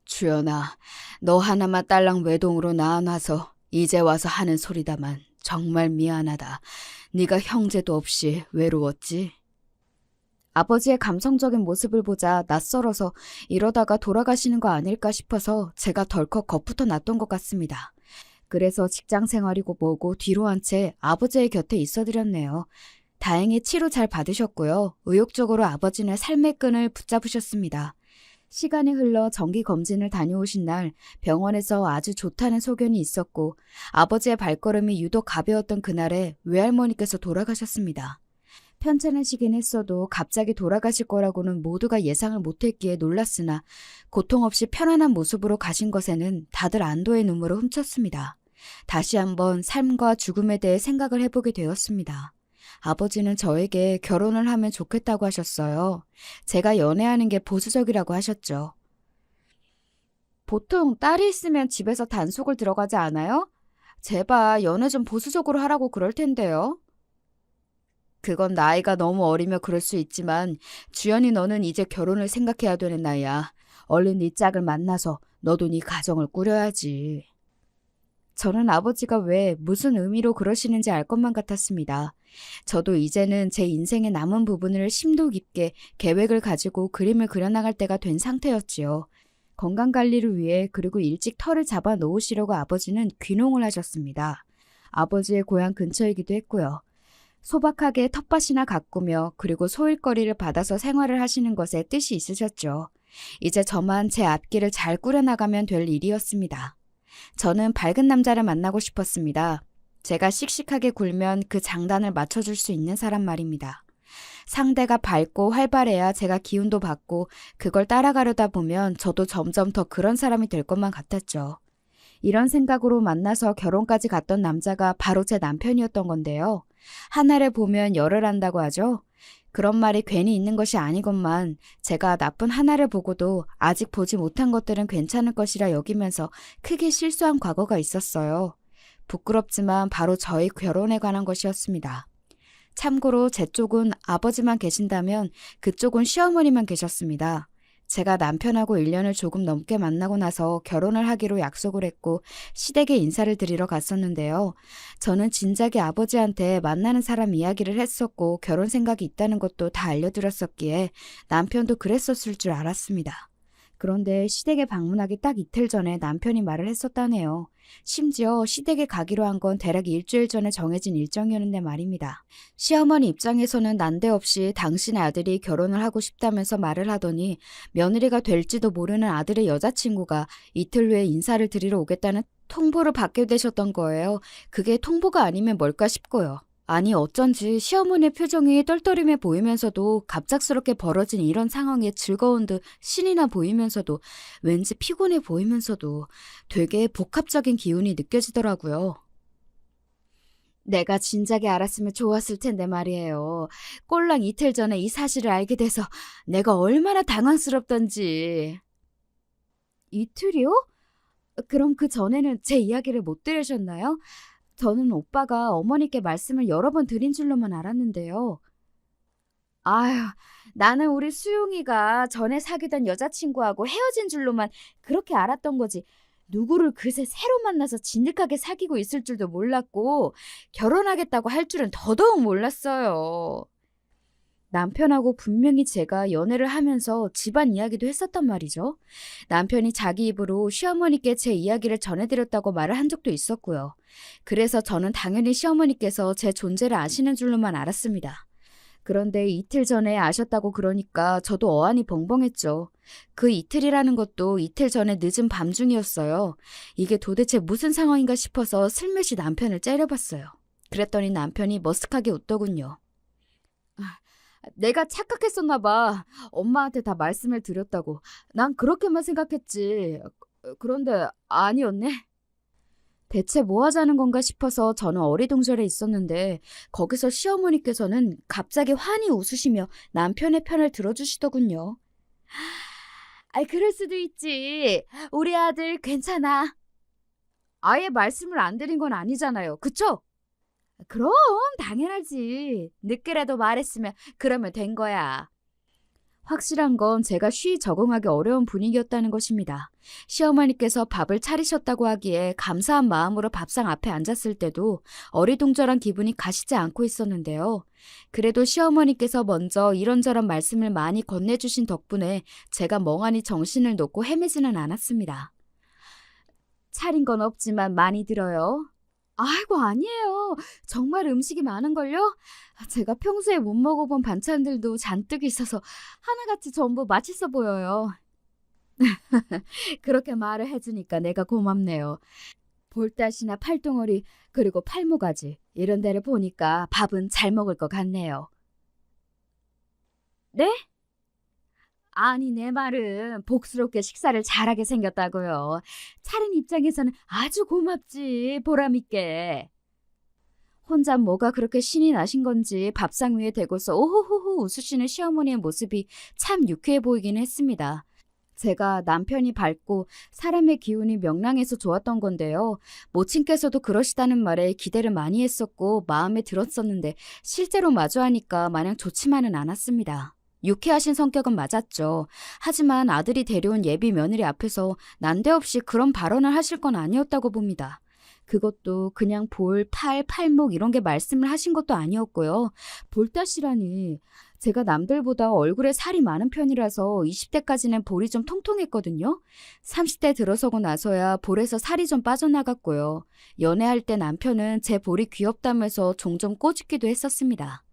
주연아, 너 하나만 딸랑 외동으로 낳아놔서 이제 와서 하는 소리다만 정말 미안하다. 네가 형제도 없이 외로웠지? 아버지의 감성적인 모습을 보자 낯설어서 이러다가 돌아가시는 거 아닐까 싶어서 제가 덜컥 겁부터 났던 것 같습니다. 그래서 직장 생활이고 뭐고 뒤로 한 채 아버지의 곁에 있어드렸네요. 다행히 치료 잘 받으셨고요. 의욕적으로 아버지는 삶의 끈을 붙잡으셨습니다. 시간이 흘러 정기검진을 다녀오신 날 병원에서 아주 좋다는 소견이 있었고 아버지의 발걸음이 유독 가벼웠던 그날에 외할머니께서 돌아가셨습니다. 편찮으시긴 했어도 갑자기 돌아가실 거라고는 모두가 예상을 못했기에 놀랐으나 고통 없이 편안한 모습으로 가신 것에는 다들 안도의 눈물을 훔쳤습니다. 다시 한번 삶과 죽음에 대해 생각을 해보게 되었습니다. 아버지는 저에게 결혼을 하면 좋겠다고 하셨어요. 제가 연애하는 게 보수적이라고 하셨죠. 보통 딸이 있으면 집에서 단속을 들어가지 않아요? 제발 연애 좀 보수적으로 하라고 그럴 텐데요. 그건 나이가 너무 어리며 그럴 수 있지만 주연이 너는 이제 결혼을 생각해야 되는 나이야. 얼른 네 짝을 만나서 너도 네 가정을 꾸려야지. 저는 아버지가 왜 무슨 의미로 그러시는지 알 것만 같았습니다. 저도 이제는 제 인생의 남은 부분을 심도 깊게 계획을 가지고 그림을 그려나갈 때가 된 상태였지요. 건강관리를 위해 그리고 일찍 터를 잡아 놓으시려고 아버지는 귀농을 하셨습니다. 아버지의 고향 근처이기도 했고요. 소박하게 텃밭이나 가꾸며 그리고 소일거리를 받아서 생활을 하시는 것에 뜻이 있으셨죠. 이제 저만 제 앞길을 잘 꾸려나가면 될 일이었습니다. 저는 밝은 남자를 만나고 싶었습니다. 제가 씩씩하게 굴면 그 장단을 맞춰줄 수 있는 사람 말입니다. 상대가 밝고 활발해야 제가 기운도 받고 그걸 따라가려다 보면 저도 점점 더 그런 사람이 될 것만 같았죠. 이런 생각으로 만나서 결혼까지 갔던 남자가 바로 제 남편이었던 건데요. 하나를 보면 열을 안다고 하죠. 그런 말이 괜히 있는 것이 아니건만 제가 나쁜 하나를 보고도 아직 보지 못한 것들은 괜찮을 것이라 여기면서 크게 실수한 과거가 있었어요. 부끄럽지만 바로 저희 결혼에 관한 것이었습니다. 참고로 제 쪽은 아버지만 계신다면 그쪽은 시어머니만 계셨습니다. 제가 남편하고 1년을 조금 넘게 만나고 나서 결혼을 하기로 약속을 했고 시댁에 인사를 드리러 갔었는데요. 저는 진작에 아버지한테 만나는 사람 이야기를 했었고 결혼 생각이 있다는 것도 다 알려드렸었기에 남편도 그랬었을 줄 알았습니다. 그런데 시댁에 방문하기 딱 이틀 전에 남편이 말을 했었다네요. 심지어 시댁에 가기로 한 건 대략 일주일 전에 정해진 일정이었는데 말입니다. 시어머니 입장에서는 난데없이 당신의 아들이 결혼을 하고 싶다면서 말을 하더니 며느리가 될지도 모르는 아들의 여자친구가 이틀 후에 인사를 드리러 오겠다는 통보를 받게 되셨던 거예요. 그게 통보가 아니면 뭘까 싶고요. 아니 어쩐지 시어머니의 표정이 떨떠름해 보이면서도 갑작스럽게 벌어진 이런 상황에 즐거운 듯 신이 나 보이면서도 왠지 피곤해 보이면서도 되게 복합적인 기운이 느껴지더라고요. 내가 진작에 알았으면 좋았을 텐데 말이에요. 꼴랑 이틀 전에 이 사실을 알게 돼서 내가 얼마나 당황스럽던지. 이틀이요? 그럼 그 전에는 제 이야기를 못 들으셨나요? 저는 오빠가 어머니께 말씀을 여러 번 드린 줄로만 알았는데요. 아휴, 나는 우리 수용이가 전에 사귀던 여자친구하고 헤어진 줄로만 그렇게 알았던 거지. 누구를 그새 새로 만나서 진득하게 사귀고 있을 줄도 몰랐고 결혼하겠다고 할 줄은 더더욱 몰랐어요. 남편하고 분명히 제가 연애를 하면서 집안 이야기도 했었단 말이죠. 남편이 자기 입으로 시어머니께 제 이야기를 전해드렸다고 말을 한 적도 있었고요. 그래서 저는 당연히 시어머니께서 제 존재를 아시는 줄로만 알았습니다. 그런데 이틀 전에 아셨다고 그러니까 저도 어안이 벙벙했죠. 그 이틀이라는 것도 이틀 전에 늦은 밤중이었어요. 이게 도대체 무슨 상황인가 싶어서 슬며시 남편을 째려봤어요. 그랬더니 남편이 머쓱하게 웃더군요. 내가 착각했었나 봐. 엄마한테 다 말씀을 드렸다고. 난 그렇게만 생각했지. 그런데 아니었네. 대체 뭐 하자는 건가 싶어서 저는 어리둥절해 있었는데 거기서 시어머니께서는 갑자기 환히 웃으시며 남편의 편을 들어주시더군요. 아이, 그럴 수도 있지. 우리 아들 괜찮아. 아예 말씀을 안 드린 건 아니잖아요. 그쵸? 그럼 당연하지. 늦게라도 말했으면 그러면 된 거야. 확실한 건 제가 쉬이 적응하기 어려운 분위기였다는 것입니다. 시어머니께서 밥을 차리셨다고 하기에 감사한 마음으로 밥상 앞에 앉았을 때도 어리둥절한 기분이 가시지 않고 있었는데요. 그래도 시어머니께서 먼저 이런저런 말씀을 많이 건네주신 덕분에 제가 멍하니 정신을 놓고 헤매지는 않았습니다. 차린 건 없지만 많이 들어요. 아이고, 아니에요. 정말 음식이 많은걸요? 제가 평소에 못 먹어본 반찬들도 잔뜩 있어서 하나같이 전부 맛있어 보여요. 그렇게 말을 해주니까 내가 고맙네요. 볼따시나 팔뚱어리 그리고 팔모가지 이런 데를 보니까 밥은 잘 먹을 것 같네요. 네? 아니, 내 말은 복스럽게 식사를 잘하게 생겼다고요. 차린 입장에서는 아주 고맙지, 보람있게. 혼자 뭐가 그렇게 신이 나신 건지 밥상 위에 대고서 오호호호 웃으시는 시어머니의 모습이 참 유쾌해 보이긴 했습니다. 제가 남편이 밝고 사람의 기운이 명랑해서 좋았던 건데요. 모친께서도 그러시다는 말에 기대를 많이 했었고 마음에 들었었는데 실제로 마주하니까 마냥 좋지만은 않았습니다. 유쾌하신 성격은 맞았죠. 하지만 아들이 데려온 예비 며느리 앞에서 난데없이 그런 발언을 하실 건 아니었다고 봅니다. 그것도 그냥 볼, 팔, 팔목 이런 게 말씀을 하신 것도 아니었고요. 볼따시라니. 제가 남들보다 얼굴에 살이 많은 편이라서 20대까지는 볼이 좀 통통했거든요. 30대 들어서고 나서야 볼에서 살이 좀 빠져나갔고요. 연애할 때 남편은 제 볼이 귀엽다면서 종종 꼬집기도 했었습니다.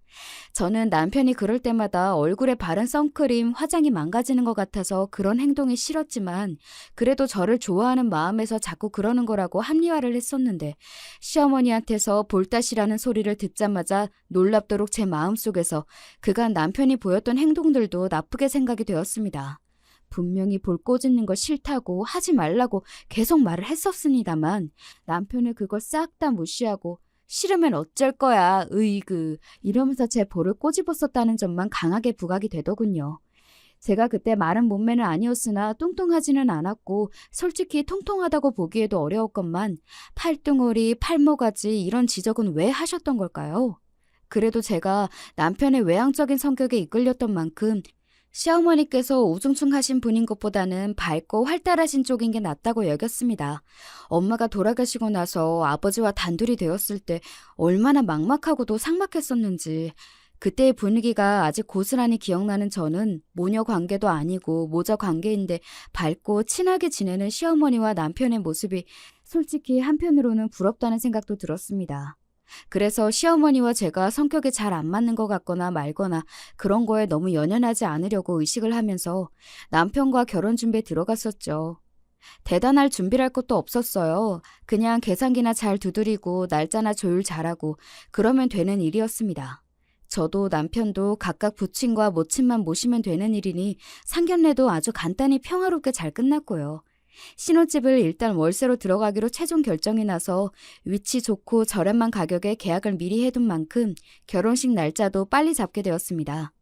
저는 남편이 그럴 때마다 얼굴에 바른 선크림, 화장이 망가지는 것 같아서 그런 행동이 싫었지만 그래도 저를 좋아하는 마음에서 자꾸 그러는 거라고 합리화를 했었는데 시어머니한테서 볼따시라는 소리를 듣자마자 놀랍도록 제 마음속에서 그간 남편이 보였던 행동들도 나쁘게 생각이 되었습니다. 분명히 볼 꼬집는 거 싫다고 하지 말라고 계속 말을 했었습니다만 남편은 그걸 싹 다 무시하고 싫으면 어쩔 거야, 으이그 이러면서 제 볼을 꼬집었었다는 점만 강하게 부각이 되더군요. 제가 그때 마른 몸매는 아니었으나 뚱뚱하지는 않았고 솔직히 통통하다고 보기에도 어려웠건만 팔뚱어리, 팔모가지 이런 지적은 왜 하셨던 걸까요? 그래도 제가 남편의 외향적인 성격에 이끌렸던 만큼 시어머니께서 우중충하신 분인 것보다는 밝고 활달하신 쪽인 게 낫다고 여겼습니다. 엄마가 돌아가시고 나서 아버지와 단둘이 되었을 때 얼마나 막막하고도 삭막했었는지 그때의 분위기가 아직 고스란히 기억나는 저는 모녀 관계도 아니고 모자 관계인데 밝고 친하게 지내는 시어머니와 남편의 모습이 솔직히 한편으로는 부럽다는 생각도 들었습니다. 그래서 시어머니와 제가 성격이 잘 안 맞는 것 같거나 말거나 그런 거에 너무 연연하지 않으려고 의식을 하면서 남편과 결혼 준비에 들어갔었죠. 대단할 준비할 것도 없었어요. 그냥 계산기나 잘 두드리고 날짜나 조율 잘하고 그러면 되는 일이었습니다. 저도 남편도 각각 부친과 모친만 모시면 되는 일이니 상견례도 아주 간단히 평화롭게 잘 끝났고요. 신혼집을 일단 월세로 들어가기로 최종 결정이 나서 위치 좋고 저렴한 가격에 계약을 미리 해둔 만큼 결혼식 날짜도 빨리 잡게 되었습니다.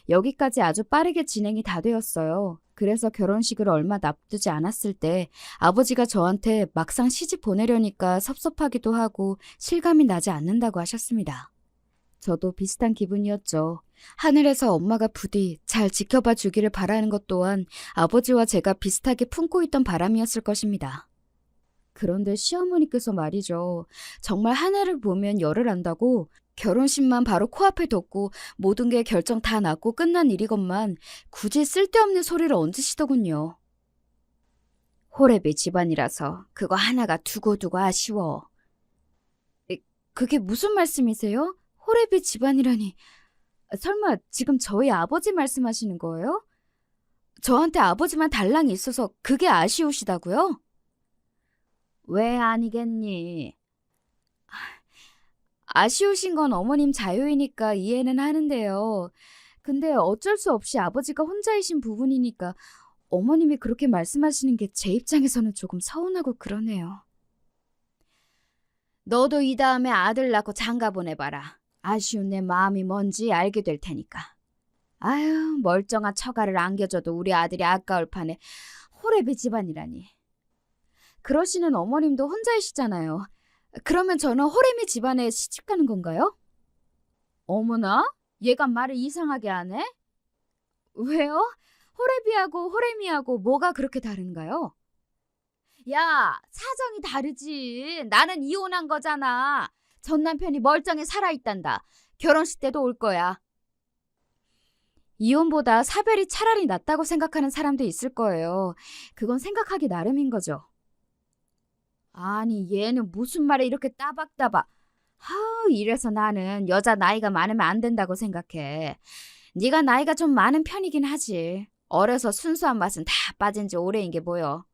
여기까지 아주 빠르게 진행이 다 되었어요. 그래서 결혼식을 얼마 앞두지 않았을 때 아버지가 저한테 막상 시집 보내려니까 섭섭하기도 하고 실감이 나지 않는다고 하셨습니다. 저도 비슷한 기분이었죠. 하늘에서 엄마가 부디 잘 지켜봐 주기를 바라는 것 또한 아버지와 제가 비슷하게 품고 있던 바람이었을 것입니다. 그런데 시어머니께서 말이죠. 정말 하늘을 보면 열을 안다고 결혼식만 바로 코앞에 뒀고 모든 게 결정 다 났고 끝난 일이건만 굳이 쓸데없는 소리를 얹으시더군요. 호래비 집안이라서 그거 하나가 두고두고 아쉬워. 그게 무슨 말씀이세요? 호래비 집안이라니. 설마 지금 저희 아버지 말씀하시는 거예요? 저한테 아버지만 달랑이 있어서 그게 아쉬우시다고요? 왜 아니겠니? 아쉬우신 건 어머님 자유이니까 이해는 하는데요. 근데 어쩔 수 없이 아버지가 혼자이신 부분이니까 어머님이 그렇게 말씀하시는 게 제 입장에서는 조금 서운하고 그러네요. 너도 이 다음에 아들 낳고 장가 보내봐라. 아쉬운 내 마음이 뭔지 알게 될 테니까. 아유, 멀쩡한 처가를 안겨줘도 우리 아들이 아까울 판에 호래비 집안이라니. 그러시는 어머님도 혼자이시잖아요. 그러면 저는 호래미 집안에 시집 가는 건가요? 어머나, 얘가 말을 이상하게 하네? 왜요? 호래비하고 호래미하고 뭐가 그렇게 다른가요? 야, 사정이 다르지. 나는 이혼한 거잖아. 전 남편이 멀쩡히 살아있단다. 결혼식 때도 올 거야. 이혼보다 사별이 차라리 낫다고 생각하는 사람도 있을 거예요. 그건 생각하기 나름인 거죠. 아니, 얘는 무슨 말에 이렇게 따박따박. 이래서 나는 여자 나이가 많으면 안 된다고 생각해. 네가 나이가 좀 많은 편이긴 하지. 어려서 순수한 맛은 다 빠진 지 오래인 게 보여.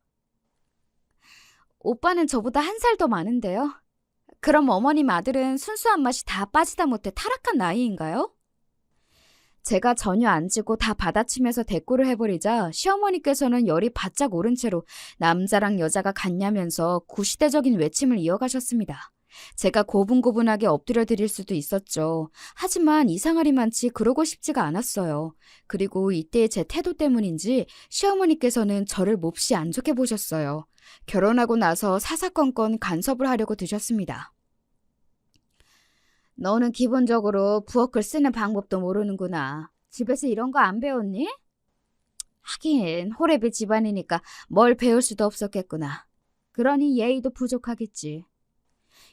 오빠는 저보다 1살 더 많은데요. 그럼 어머님 아들은 순수한 맛이 다 빠지다 못해 타락한 나이인가요? 제가 전혀 안 지고 다 받아치면서 대꾸를 해버리자 시어머니께서는 열이 바짝 오른 채로 남자랑 여자가 같냐면서 구시대적인 외침을 이어가셨습니다. 제가 고분고분하게 엎드려 드릴 수도 있었죠. 하지만 이상하리만치 그러고 싶지가 않았어요. 그리고 이때의 제 태도 때문인지 시어머니께서는 저를 몹시 안 좋게 보셨어요. 결혼하고 나서 사사건건 간섭을 하려고 드셨습니다. 너는 기본적으로 부엌을 쓰는 방법도 모르는구나. 집에서 이런 거 안 배웠니? 하긴 호래비 집안이니까 뭘 배울 수도 없었겠구나. 그러니 예의도 부족하겠지.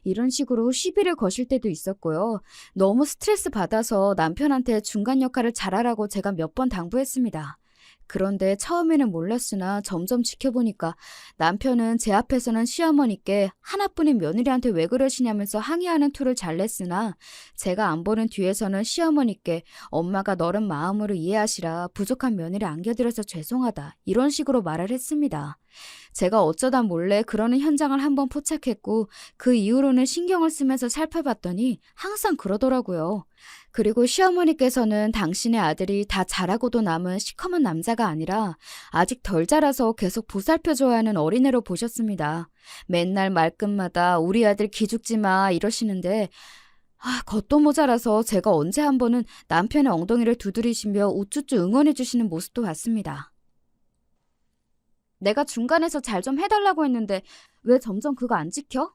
이런 식으로 시비를 거실 때도 있었고요. 너무 스트레스 받아서 남편한테 중간 역할을 잘하라고 제가 몇 번 당부했습니다. 그런데 처음에는 몰랐으나 점점 지켜보니까 남편은 제 앞에서는 시어머니께 하나뿐인 며느리한테 왜 그러시냐면서 항의하는 투를 잘 냈으나 제가 안 보는 뒤에서는 시어머니께 엄마가 너른 마음으로 이해하시라 부족한 며느리 안겨드려서 죄송하다 이런 식으로 말을 했습니다. 제가 어쩌다 몰래 그러는 현장을 한번 포착했고 그 이후로는 신경을 쓰면서 살펴봤더니 항상 그러더라고요. 그리고 시어머니께서는 당신의 아들이 다 자라고도 남은 시커먼 남자가 아니라 아직 덜 자라서 계속 보살펴줘야 하는 어린애로 보셨습니다. 맨날 말끝마다 우리 아들 기죽지 마 이러시는데 겉도 모자라서 제가 언제 한 번은 남편의 엉덩이를 두드리시며 우쭈쭈 응원해 주시는 모습도 봤습니다. 내가 중간에서 잘 좀 해달라고 했는데 왜 점점 그거 안 지켜?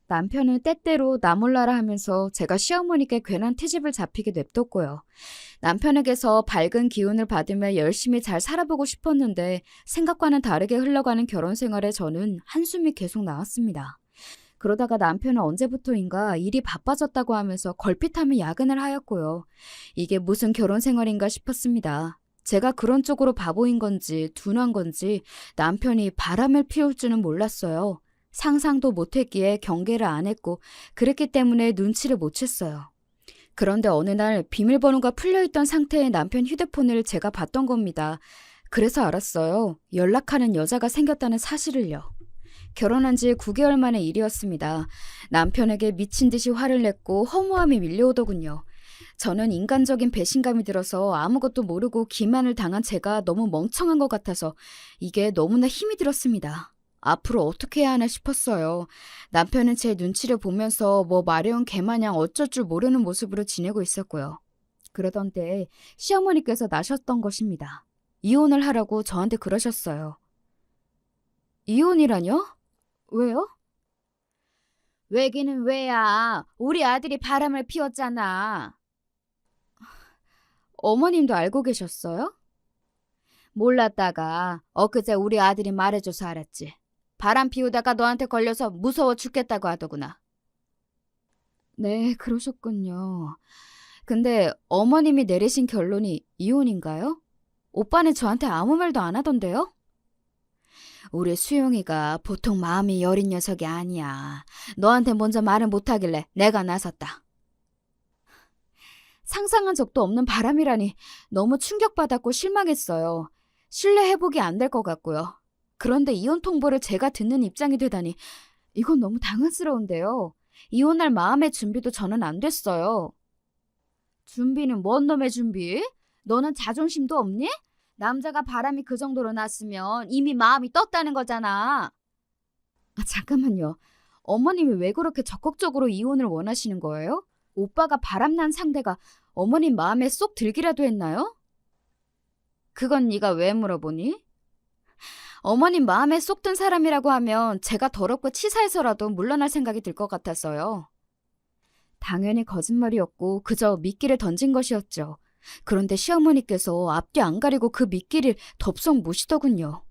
남편은 때때로 나 몰라라 하면서 제가 시어머니께 괜한 트집을 잡히게 냅뒀고요. 남편에게서 밝은 기운을 받으며 열심히 잘 살아보고 싶었는데 생각과는 다르게 흘러가는 결혼 생활에 저는 한숨이 계속 나왔습니다. 그러다가 남편은 언제부터인가 일이 바빠졌다고 하면서 걸핏하면 야근을 하였고요. 이게 무슨 결혼 생활인가 싶었습니다. 제가 그런 쪽으로 바보인 건지 둔한 건지 남편이 바람을 피울 줄은 몰랐어요. 상상도 못했기에 경계를 안 했고 그랬기 때문에 눈치를 못 챘어요. 그런데 어느 날 비밀번호가 풀려있던 상태의 남편 휴대폰을 제가 봤던 겁니다. 그래서 알았어요. 연락하는 여자가 생겼다는 사실을요. 결혼한 지 9개월 만의 일이었습니다. 남편에게 미친 듯이 화를 냈고 허무함이 밀려오더군요. 저는 인간적인 배신감이 들어서 아무것도 모르고 기만을 당한 제가 너무 멍청한 것 같아서 이게 너무나 힘이 들었습니다. 앞으로 어떻게 해야 하나 싶었어요. 남편은 제 눈치를 보면서 뭐 마려운 개마냥 어쩔 줄 모르는 모습으로 지내고 있었고요. 그러던 때에 시어머니께서 나셨던 것입니다. 이혼을 하라고 저한테 그러셨어요. 이혼이라뇨? 왜요? 왜기는 왜야. 우리 아들이 바람을 피웠잖아. 어머님도 알고 계셨어요? 몰랐다가 엊그제 우리 아들이 말해줘서 알았지. 바람 피우다가 너한테 걸려서 무서워 죽겠다고 하더구나. 네, 그러셨군요. 근데 어머님이 내리신 결론이 이혼인가요? 오빠는 저한테 아무 말도 안 하던데요? 우리 수용이가 보통 마음이 여린 녀석이 아니야. 너한테 먼저 말을 못하길래 내가 나섰다. 상상한 적도 없는 바람이라니 너무 충격받았고 실망했어요. 신뢰 회복이 안 될 것 같고요. 그런데 이혼 통보를 제가 듣는 입장이 되다니 이건 너무 당황스러운데요. 이혼할 마음의 준비도 저는 안 됐어요. 준비는 뭔 놈의 준비? 너는 자존심도 없니? 남자가 바람이 그 정도로 났으면 이미 마음이 떴다는 거잖아. 잠깐만요. 어머님이 왜 그렇게 적극적으로 이혼을 원하시는 거예요? 오빠가 바람난 상대가 어머님 마음에 쏙 들기라도 했나요? 그건 네가 왜 물어보니? 어머님 마음에 쏙 든 사람이라고 하면 제가 더럽고 치사해서라도 물러날 생각이 들 것 같아서요. 당연히 거짓말이었고 그저 미끼를 던진 것이었죠. 그런데 시어머니께서 앞뒤 안 가리고 그 미끼를 덥석 무시더군요.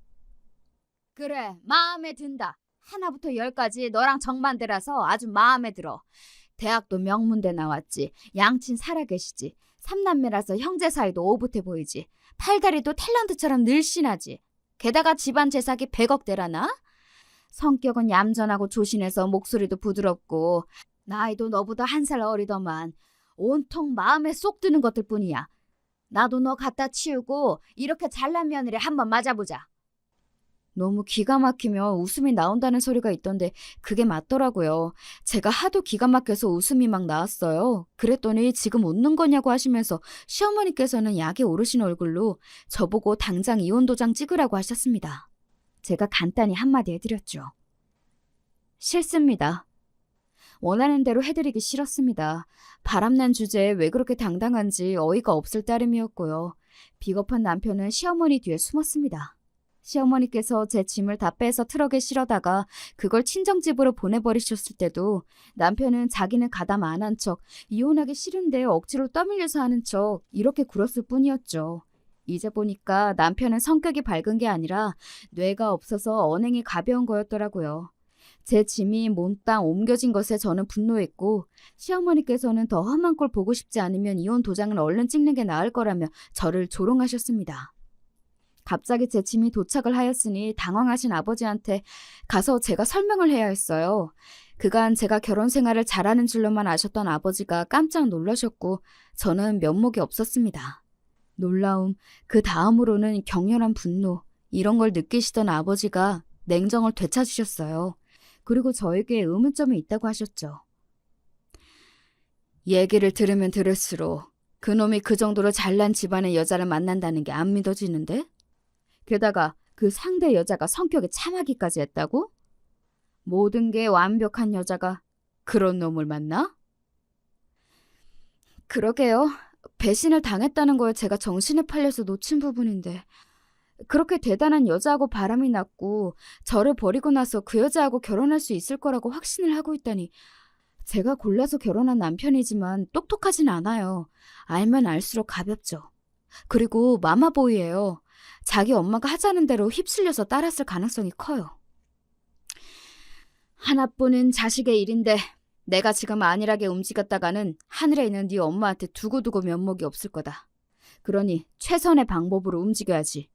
그래, 마음에 든다. 하나부터 열까지 너랑 정반대라서 아주 마음에 들어. 대학도 명문대 나왔지. 양친 살아계시지. 삼남매라서 형제 사이도 오붓해 보이지. 팔다리도 탤런트처럼 늘씬하지. 게다가 집안 재산이 100억대라나? 성격은 얌전하고 조신해서 목소리도 부드럽고 나이도 너보다 1살 어리더만 온통 마음에 쏙 드는 것들 뿐이야. 나도 너 갖다 치우고 이렇게 잘난 며느리 한번 맞아보자. 너무 기가 막히면 웃음이 나온다는 소리가 있던데 그게 맞더라고요. 제가 하도 기가 막혀서 웃음이 막 나왔어요. 그랬더니 지금 웃는 거냐고 하시면서 시어머니께서는 약이 오르신 얼굴로 저보고 당장 이혼 도장 찍으라고 하셨습니다. 제가 간단히 한마디 해드렸죠. 싫습니다. 원하는 대로 해드리기 싫었습니다. 바람난 주제에 왜 그렇게 당당한지 어이가 없을 따름이었고요. 비겁한 남편은 시어머니 뒤에 숨었습니다. 시어머니께서 제 짐을 다 빼서 트럭에 실어다가 그걸 친정집으로 보내버리셨을 때도 남편은 자기는 가담 안 한 척, 이혼하기 싫은데 억지로 떠밀려서 하는 척 이렇게 굴었을 뿐이었죠. 이제 보니까 남편은 성격이 밝은 게 아니라 뇌가 없어서 언행이 가벼운 거였더라고요. 제 짐이 몽땅 옮겨진 것에 저는 분노했고 시어머니께서는 더 험한 꼴 보고 싶지 않으면 이혼 도장을 얼른 찍는 게 나을 거라며 저를 조롱하셨습니다. 갑자기 제 짐이 도착을 하였으니 당황하신 아버지한테 가서 제가 설명을 해야 했어요. 그간 제가 결혼 생활을 잘하는 줄로만 아셨던 아버지가 깜짝 놀라셨고 저는 면목이 없었습니다. 놀라움, 그 다음으로는 격렬한 분노, 이런 걸 느끼시던 아버지가 냉정을 되찾으셨어요. 그리고 저에게 의문점이 있다고 하셨죠. 얘기를 들으면 들을수록 그놈이 그 정도로 잘난 집안의 여자를 만난다는 게 안 믿어지는데? 게다가 그 상대 여자가 성격이 참하기까지 했다고? 모든 게 완벽한 여자가 그런 놈을 만나? 그러게요. 배신을 당했다는 거에 제가 정신에 팔려서 놓친 부분인데 그렇게 대단한 여자하고 바람이 났고 저를 버리고 나서 그 여자하고 결혼할 수 있을 거라고 확신을 하고 있다니 제가 골라서 결혼한 남편이지만 똑똑하진 않아요. 알면 알수록 가볍죠. 그리고 마마보이예요. 자기 엄마가 하자는 대로 휩쓸려서 따랐을 가능성이 커요. 하나뿐인 자식의 일인데 내가 지금 안일하게 움직였다가는 하늘에 있는 네 엄마한테 두고두고 면목이 없을 거다. 그러니 최선의 방법으로 움직여야지.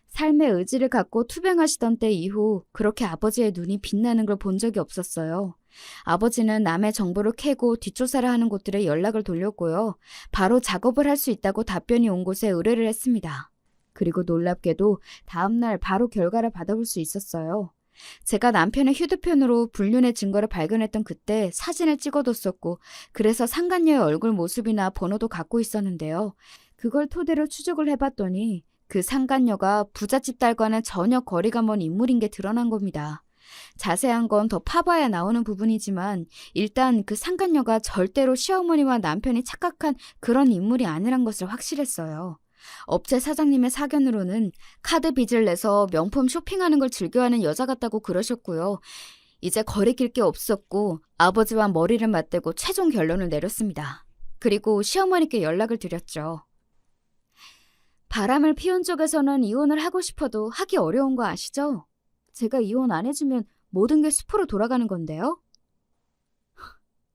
삶의 의지를 갖고 투병하시던 때 이후 그렇게 아버지의 눈이 빛나는 걸 본 적이 없었어요. 아버지는 남의 정보를 캐고 뒷조사를 하는 곳들에 연락을 돌렸고요. 바로 작업을 할 수 있다고 답변이 온 곳에 의뢰를 했습니다. 그리고 놀랍게도 다음날 바로 결과를 받아볼 수 있었어요. 제가 남편의 휴대폰으로 불륜의 증거를 발견했던 그때 사진을 찍어뒀었고 그래서 상간녀의 얼굴 모습이나 번호도 갖고 있었는데요. 그걸 토대로 추적을 해봤더니 그 상간녀가 부잣집 딸과는 전혀 거리가 먼 인물인 게 드러난 겁니다. 자세한 건 더 파봐야 나오는 부분이지만 일단 그 상간녀가 절대로 시어머니와 남편이 착각한 그런 인물이 아니란 것을 확실했어요. 업체 사장님의 사견으로는 카드 빚을 내서 명품 쇼핑하는 걸 즐겨하는 여자 같다고 그러셨고요. 이제 거리낄 게 없었고 아버지와 머리를 맞대고 최종 결론을 내렸습니다. 그리고 시어머니께 연락을 드렸죠. 바람을 피운 쪽에서는 이혼을 하고 싶어도 하기 어려운 거 아시죠? 제가 이혼 안 해주면 모든 게 수포로 돌아가는 건데요.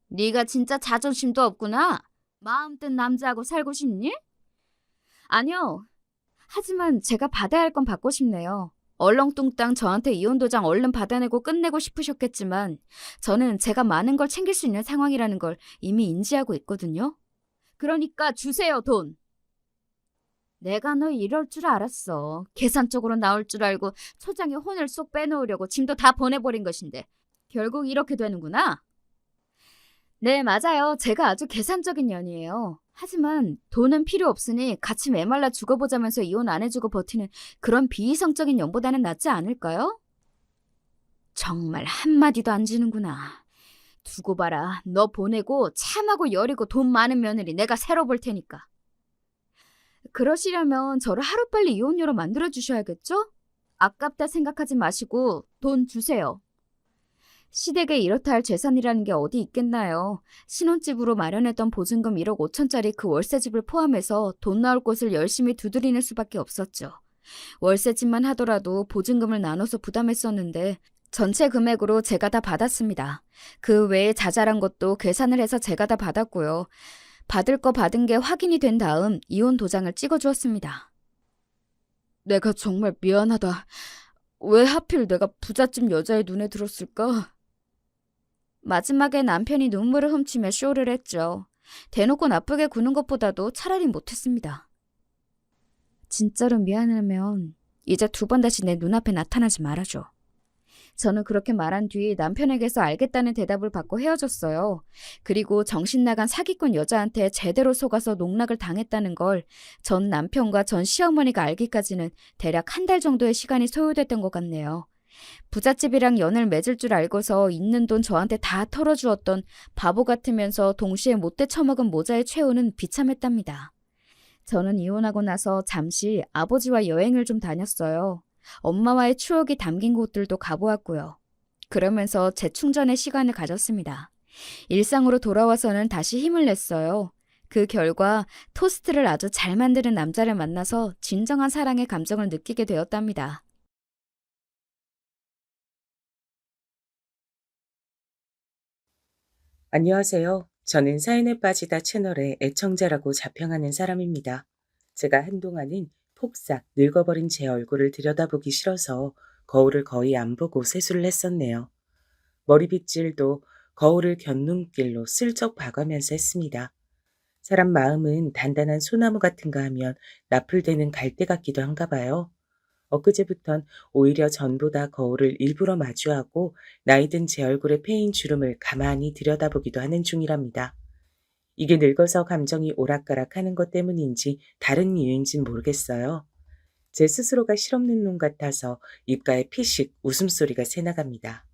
네가 진짜 자존심도 없구나. 마음 뜬 남자하고 살고 싶니? 아니요. 하지만 제가 받아야 할 건 받고 싶네요. 얼렁뚱땅 저한테 이혼 도장 얼른 받아내고 끝내고 싶으셨겠지만 저는 제가 많은 걸 챙길 수 있는 상황이라는 걸 이미 인지하고 있거든요. 그러니까 주세요, 돈. 내가 너 이럴 줄 알았어. 계산적으로 나올 줄 알고 초장에 혼을 쏙 빼놓으려고 짐도 다 보내버린 것인데 결국 이렇게 되는구나. 네, 맞아요. 제가 아주 계산적인 년이에요. 하지만 돈은 필요 없으니 같이 메말라 죽어보자면서 이혼 안 해주고 버티는 그런 비이성적인 년보다는 낫지 않을까요? 정말 한마디도 안 지는구나. 두고 봐라. 너 보내고 참하고 여리고 돈 많은 며느리 내가 새로 볼 테니까. 그러시려면 저를 하루빨리 이혼녀로 만들어주셔야겠죠? 아깝다 생각하지 마시고 돈 주세요. 시댁에 이렇다 할 재산이라는 게 어디 있겠나요? 신혼집으로 마련했던 보증금 1억 5천짜리 그 월세집을 포함해서 돈 나올 곳을 열심히 두드리는 수밖에 없었죠. 월세집만 하더라도 보증금을 나눠서 부담했었는데 전체 금액으로 제가 다 받았습니다. 그 외에 자잘한 것도 계산을 해서 제가 다 받았고요. 받을 거 받은 게 확인이 된 다음 이혼 도장을 찍어주었습니다. 내가 정말 미안하다. 왜 하필 내가 부잣집 여자의 눈에 들었을까? 마지막에 남편이 눈물을 훔치며 쇼를 했죠. 대놓고 나쁘게 구는 것보다도 차라리 못했습니다. 진짜로 미안하면 이제 두 번 다시 내 눈앞에 나타나지 말아줘. 저는 그렇게 말한 뒤 남편에게서 알겠다는 대답을 받고 헤어졌어요. 그리고 정신 나간 사기꾼 여자한테 제대로 속아서 농락을 당했다는 걸 전 남편과 전 시어머니가 알기까지는 대략 한 달 정도의 시간이 소요됐던 것 같네요. 부잣집이랑 연을 맺을 줄 알고서 있는 돈 저한테 다 털어주었던 바보 같으면서 동시에 못돼 처먹은 모자의 최후는 비참했답니다. 저는 이혼하고 나서 잠시 아버지와 여행을 좀 다녔어요. 엄마와의 추억이 담긴 곳들도 가보았고요. 그러면서 재충전의 시간을 가졌습니다. 일상으로 돌아와서는 다시 힘을 냈어요. 그 결과 토스트를 아주 잘 만드는 남자를 만나서 진정한 사랑의 감정을 느끼게 되었답니다. 안녕하세요. 저는 사연에 빠지다 채널의 애청자라고 자평하는 사람입니다. 제가 한동안은 폭삭 늙어버린 제 얼굴을 들여다보기 싫어서 거울을 거의 안 보고 세수를 했었네요. 머리빗질도 거울을 곁눈길로 슬쩍 봐가면서 했습니다. 사람 마음은 단단한 소나무 같은가 하면 나풀대는 갈대 같기도 한가 봐요. 엊그제부턴 오히려 전보다 거울을 일부러 마주하고 나이든 제 얼굴에 패인 주름을 가만히 들여다보기도 하는 중이랍니다. 이게 늙어서 감정이 오락가락하는 것 때문인지 다른 이유인진 모르겠어요. 제 스스로가 실없는 놈 같아서 입가에 피식 웃음소리가 새나갑니다.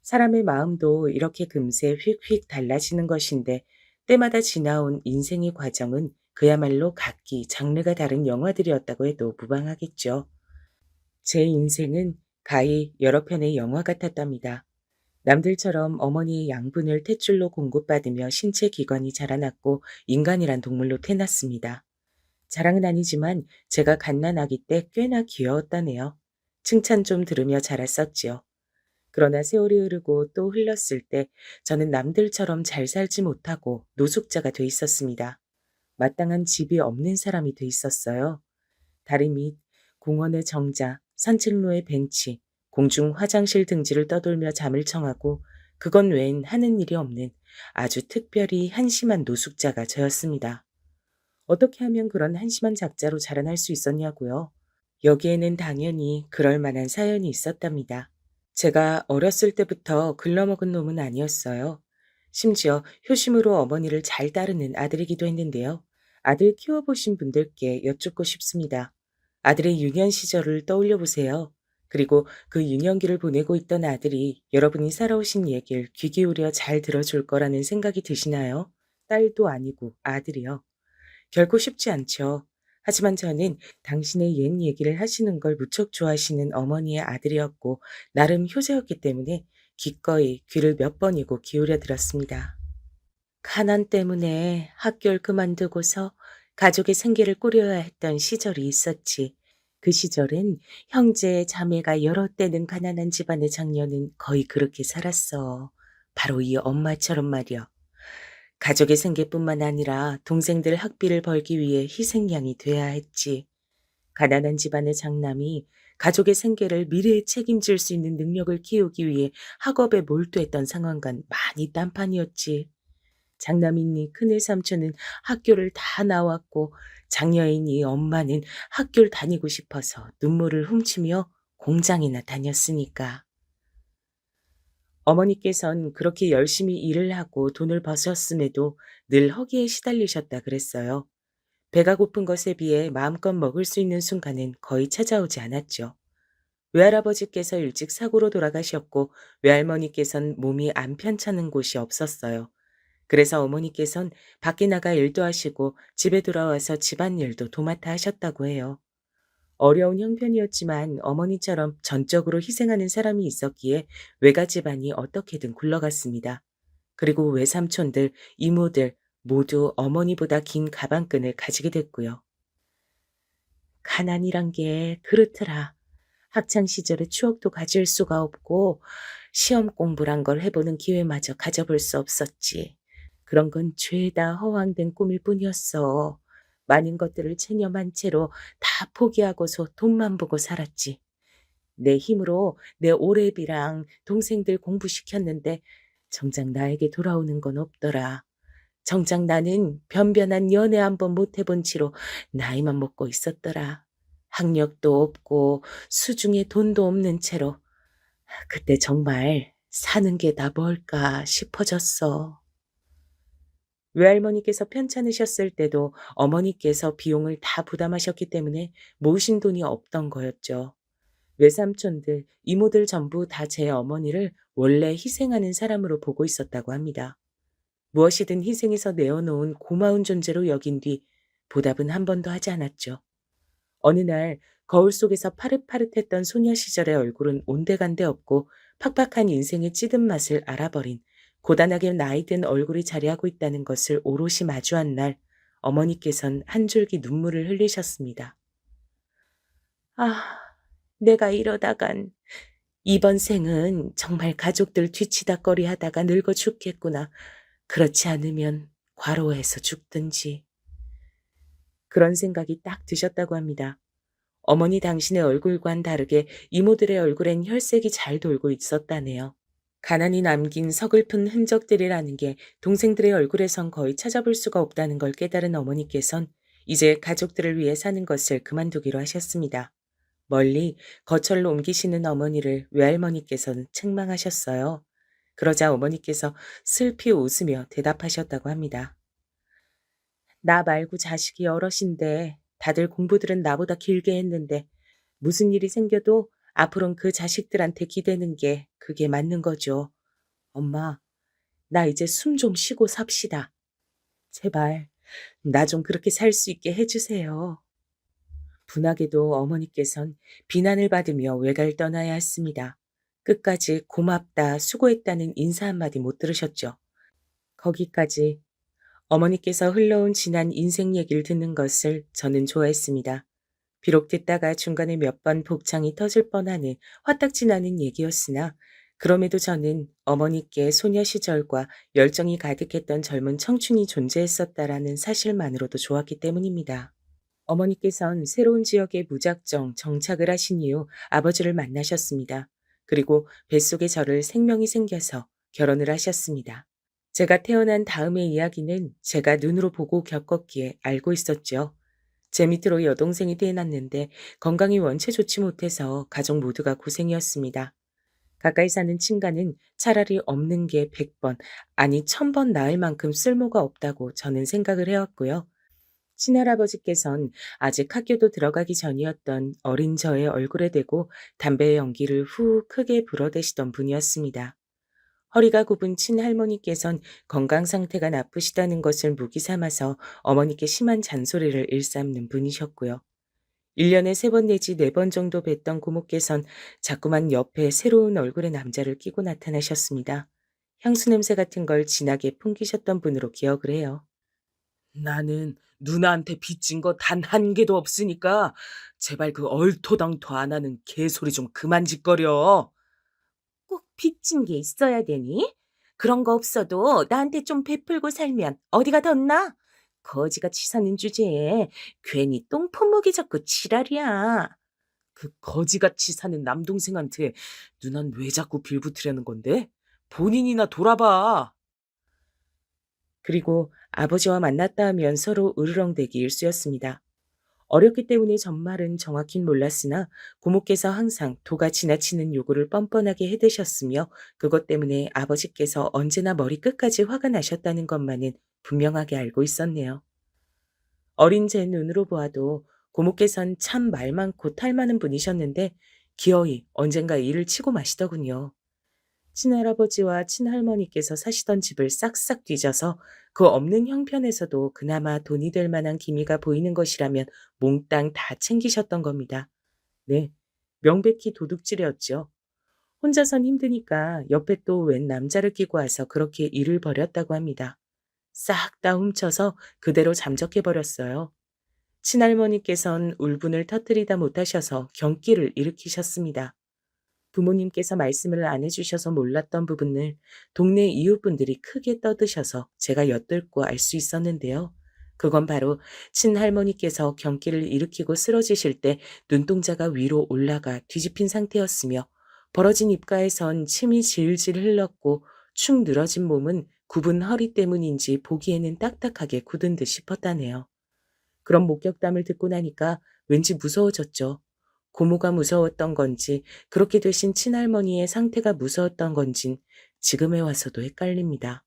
사람의 마음도 이렇게 금세 휙휙 달라지는 것인데 때마다 지나온 인생의 과정은 그야말로 각기 장르가 다른 영화들이었다고 해도 무방하겠죠. 제 인생은 가히 여러 편의 영화 같았답니다. 남들처럼 어머니의 양분을 탯줄로 공급받으며 신체 기관이 자라났고 인간이란 동물로 태어났습니다. 자랑은 아니지만 제가 갓난아기 때 꽤나 귀여웠다네요. 칭찬 좀 들으며 자랐었지요. 그러나 세월이 흐르고 또 흘렀을 때 저는 남들처럼 잘 살지 못하고 노숙자가 돼 있었습니다. 마땅한 집이 없는 사람이 돼 있었어요. 다리 밑, 공원의 정자, 산책로의 벤치, 공중 화장실 등지를 떠돌며 잠을 청하고 그건 외엔 하는 일이 없는 아주 특별히 한심한 노숙자가 저였습니다. 어떻게 하면 그런 한심한 작자로 자라날 수 있었냐고요? 여기에는 당연히 그럴 만한 사연이 있었답니다. 제가 어렸을 때부터 글러먹은 놈은 아니었어요. 심지어 효심으로 어머니를 잘 따르는 아들이기도 했는데요. 아들 키워보신 분들께 여쭙고 싶습니다. 아들의 유년 시절을 떠올려 보세요. 그리고 그 유년기를 보내고 있던 아들이 여러분이 살아오신 얘기를 귀 기울여 잘 들어줄 거라는 생각이 드시나요? 딸도 아니고 아들이요. 결코 쉽지 않죠. 하지만 저는 당신의 옛 얘기를 하시는 걸 무척 좋아하시는 어머니의 아들이었고 나름 효자였기 때문에 기꺼이 귀를 몇 번이고 기울여 들었습니다. 가난 때문에 학교를 그만두고서 가족의 생계를 꾸려야 했던 시절이 있었지. 그 시절엔 형제, 자매가 여러 때는 가난한 집안의 장녀는 거의 그렇게 살았어. 바로 이 엄마처럼 말이야. 가족의 생계뿐만 아니라 동생들 학비를 벌기 위해 희생양이 돼야 했지. 가난한 집안의 장남이 가족의 생계를 미래에 책임질 수 있는 능력을 키우기 위해 학업에 몰두했던 상황과는 많이 딴판이었지. 장남이니 큰일 삼촌은 학교를 다 나왔고 장녀이니 엄마는 학교를 다니고 싶어서 눈물을 훔치며 공장이나 다녔으니까. 어머니께선 그렇게 열심히 일을 하고 돈을 버셨음에도 늘 허기에 시달리셨다 그랬어요. 배가 고픈 것에 비해 마음껏 먹을 수 있는 순간은 거의 찾아오지 않았죠. 외할아버지께서 일찍 사고로 돌아가셨고 외할머니께선 몸이 안 편찮은 곳이 없었어요. 그래서 어머니께선 밖에 나가 일도 하시고 집에 돌아와서 집안일도 도맡아 하셨다고 해요. 어려운 형편이었지만 어머니처럼 전적으로 희생하는 사람이 있었기에 외가 집안이 어떻게든 굴러갔습니다. 그리고 외삼촌들, 이모들 모두 어머니보다 긴 가방끈을 가지게 됐고요. 가난이란 게 그렇더라. 학창 시절의 추억도 가질 수가 없고 시험 공부란 걸 해보는 기회마저 가져볼 수 없었지. 그런 건 죄다 허황된 꿈일 뿐이었어. 많은 것들을 체념한 채로 다 포기하고서 돈만 보고 살았지. 내 힘으로 내 오래비랑 동생들 공부시켰는데 정작 나에게 돌아오는 건 없더라. 정작 나는 변변한 연애 한번 못 해본 채로 나이만 먹고 있었더라. 학력도 없고 수중에 돈도 없는 채로 그때 정말 사는 게 다 뭘까 싶어졌어. 외할머니께서 편찮으셨을 때도 어머니께서 비용을 다 부담하셨기 때문에 모으신 돈이 없던 거였죠. 외삼촌들, 이모들 전부 다 제 어머니를 원래 희생하는 사람으로 보고 있었다고 합니다. 무엇이든 희생해서 내어놓은 고마운 존재로 여긴 뒤 보답은 한 번도 하지 않았죠. 어느 날 거울 속에서 파릇파릇했던 소녀 시절의 얼굴은 온데간데 없고 팍팍한 인생의 찌든 맛을 알아버린 고단하게 나이든 얼굴이 자리하고 있다는 것을 오롯이 마주한 날 어머니께선 한 줄기 눈물을 흘리셨습니다. 아, 내가 이러다간 이번 생은 정말 가족들 뒤치다꺼리 하다가 늙어 죽겠구나. 그렇지 않으면 과로해서 죽든지. 그런 생각이 딱 드셨다고 합니다. 어머니 당신의 얼굴과는 다르게 이모들의 얼굴엔 혈색이 잘 돌고 있었다네요. 가난이 남긴 서글픈 흔적들이라는 게 동생들의 얼굴에선 거의 찾아볼 수가 없다는 걸 깨달은 어머니께선 이제 가족들을 위해 사는 것을 그만두기로 하셨습니다. 멀리 거처를 옮기시는 어머니를 외할머니께서는 책망하셨어요. 그러자 어머니께서 슬피 웃으며 대답하셨다고 합니다. 나 말고 자식이 여럿인데 다들 공부들은 나보다 길게 했는데 무슨 일이 생겨도 앞으론 그 자식들한테 기대는 게 그게 맞는 거죠. 엄마, 나 이제 숨 좀 쉬고 삽시다. 제발 나 좀 그렇게 살 수 있게 해주세요. 분하게도 어머니께선 비난을 받으며 외가를 떠나야 했습니다. 끝까지 고맙다, 수고했다는 인사 한마디 못 들으셨죠. 거기까지 어머니께서 흘러온 지난 인생 얘기를 듣는 것을 저는 좋아했습니다. 비록 듣다가 중간에 몇 번 복창이 터질 뻔하는 화딱지 나는 얘기였으나 그럼에도 저는 어머니께 소녀 시절과 열정이 가득했던 젊은 청춘이 존재했었다라는 사실만으로도 좋았기 때문입니다. 어머니께선 새로운 지역에 무작정 정착을 하신 이후 아버지를 만나셨습니다. 그리고 뱃속에 저를 생명이 생겨서 결혼을 하셨습니다. 제가 태어난 다음의 이야기는 제가 눈으로 보고 겪었기에 알고 있었죠. 제 밑으로 여동생이 태어났는데 건강이 원체 좋지 못해서 가족 모두가 고생이었습니다. 가까이 사는 친가는 차라리 없는 게 100번, 아니 1000번 나을 만큼 쓸모가 없다고 저는 생각을 해왔고요. 친할아버지께선 아직 학교도 들어가기 전이었던 어린 저의 얼굴에 대고 담배의 연기를 후 크게 불어대시던 분이었습니다. 허리가 굽은 친할머니께선 건강 상태가 나쁘시다는 것을 무기 삼아서 어머니께 심한 잔소리를 일삼는 분이셨고요. 1년에 3번 내지 4번 정도 뵀던 고모께선 자꾸만 옆에 새로운 얼굴의 남자를 끼고 나타나셨습니다. 향수 냄새 같은 걸 진하게 풍기셨던 분으로 기억을 해요. 나는 누나한테 빚진 거 단 한 개도 없으니까 제발 그 얼토당토 안 하는 개소리 좀 그만 짓거려. 꼭 빚진 게 있어야 되니? 그런 거 없어도 나한테 좀 베풀고 살면 어디가 덧나? 거지같이 사는 주제에 괜히 똥 퍼먹이 자꾸 지랄이야. 그 거지같이 사는 남동생한테 누난 왜 자꾸 빌붙으려는 건데? 본인이나 돌아봐. 그리고 아버지와 만났다 하면 서로 으르렁대기 일쑤였습니다. 어렸기 때문에 전말은 정확히 몰랐으나 고모께서 항상 도가 지나치는 요구를 뻔뻔하게 해대셨으며 그것 때문에 아버지께서 언제나 머리끝까지 화가 나셨다는 것만은 분명하게 알고 있었네요. 어린 제 눈으로 보아도 고모께선 참 말 많고 탈 많은 분이셨는데 기어이 언젠가 일을 치고 마시더군요. 친할아버지와 친할머니께서 사시던 집을 싹싹 뒤져서 그 없는 형편에서도 그나마 돈이 될 만한 기미가 보이는 것이라면 몽땅 다 챙기셨던 겁니다. 네, 명백히 도둑질이었죠. 혼자선 힘드니까 옆에 또 웬 남자를 끼고 와서 그렇게 일을 벌였다고 합니다. 싹 다 훔쳐서 그대로 잠적해버렸어요. 친할머니께선 울분을 터뜨리다 못하셔서 경기를 일으키셨습니다. 부모님께서 말씀을 안 해주셔서 몰랐던 부분을 동네 이웃분들이 크게 떠드셔서 제가 엿듣고 알 수 있었는데요. 그건 바로 친할머니께서 경기를 일으키고 쓰러지실 때 눈동자가 위로 올라가 뒤집힌 상태였으며 벌어진 입가에선 침이 질질 흘렀고 축 늘어진 몸은 굽은 허리 때문인지 보기에는 딱딱하게 굳은 듯 싶었다네요. 그런 목격담을 듣고 나니까 왠지 무서워졌죠. 고모가 무서웠던 건지 그렇게 되신 친할머니의 상태가 무서웠던 건진 지금에 와서도 헷갈립니다.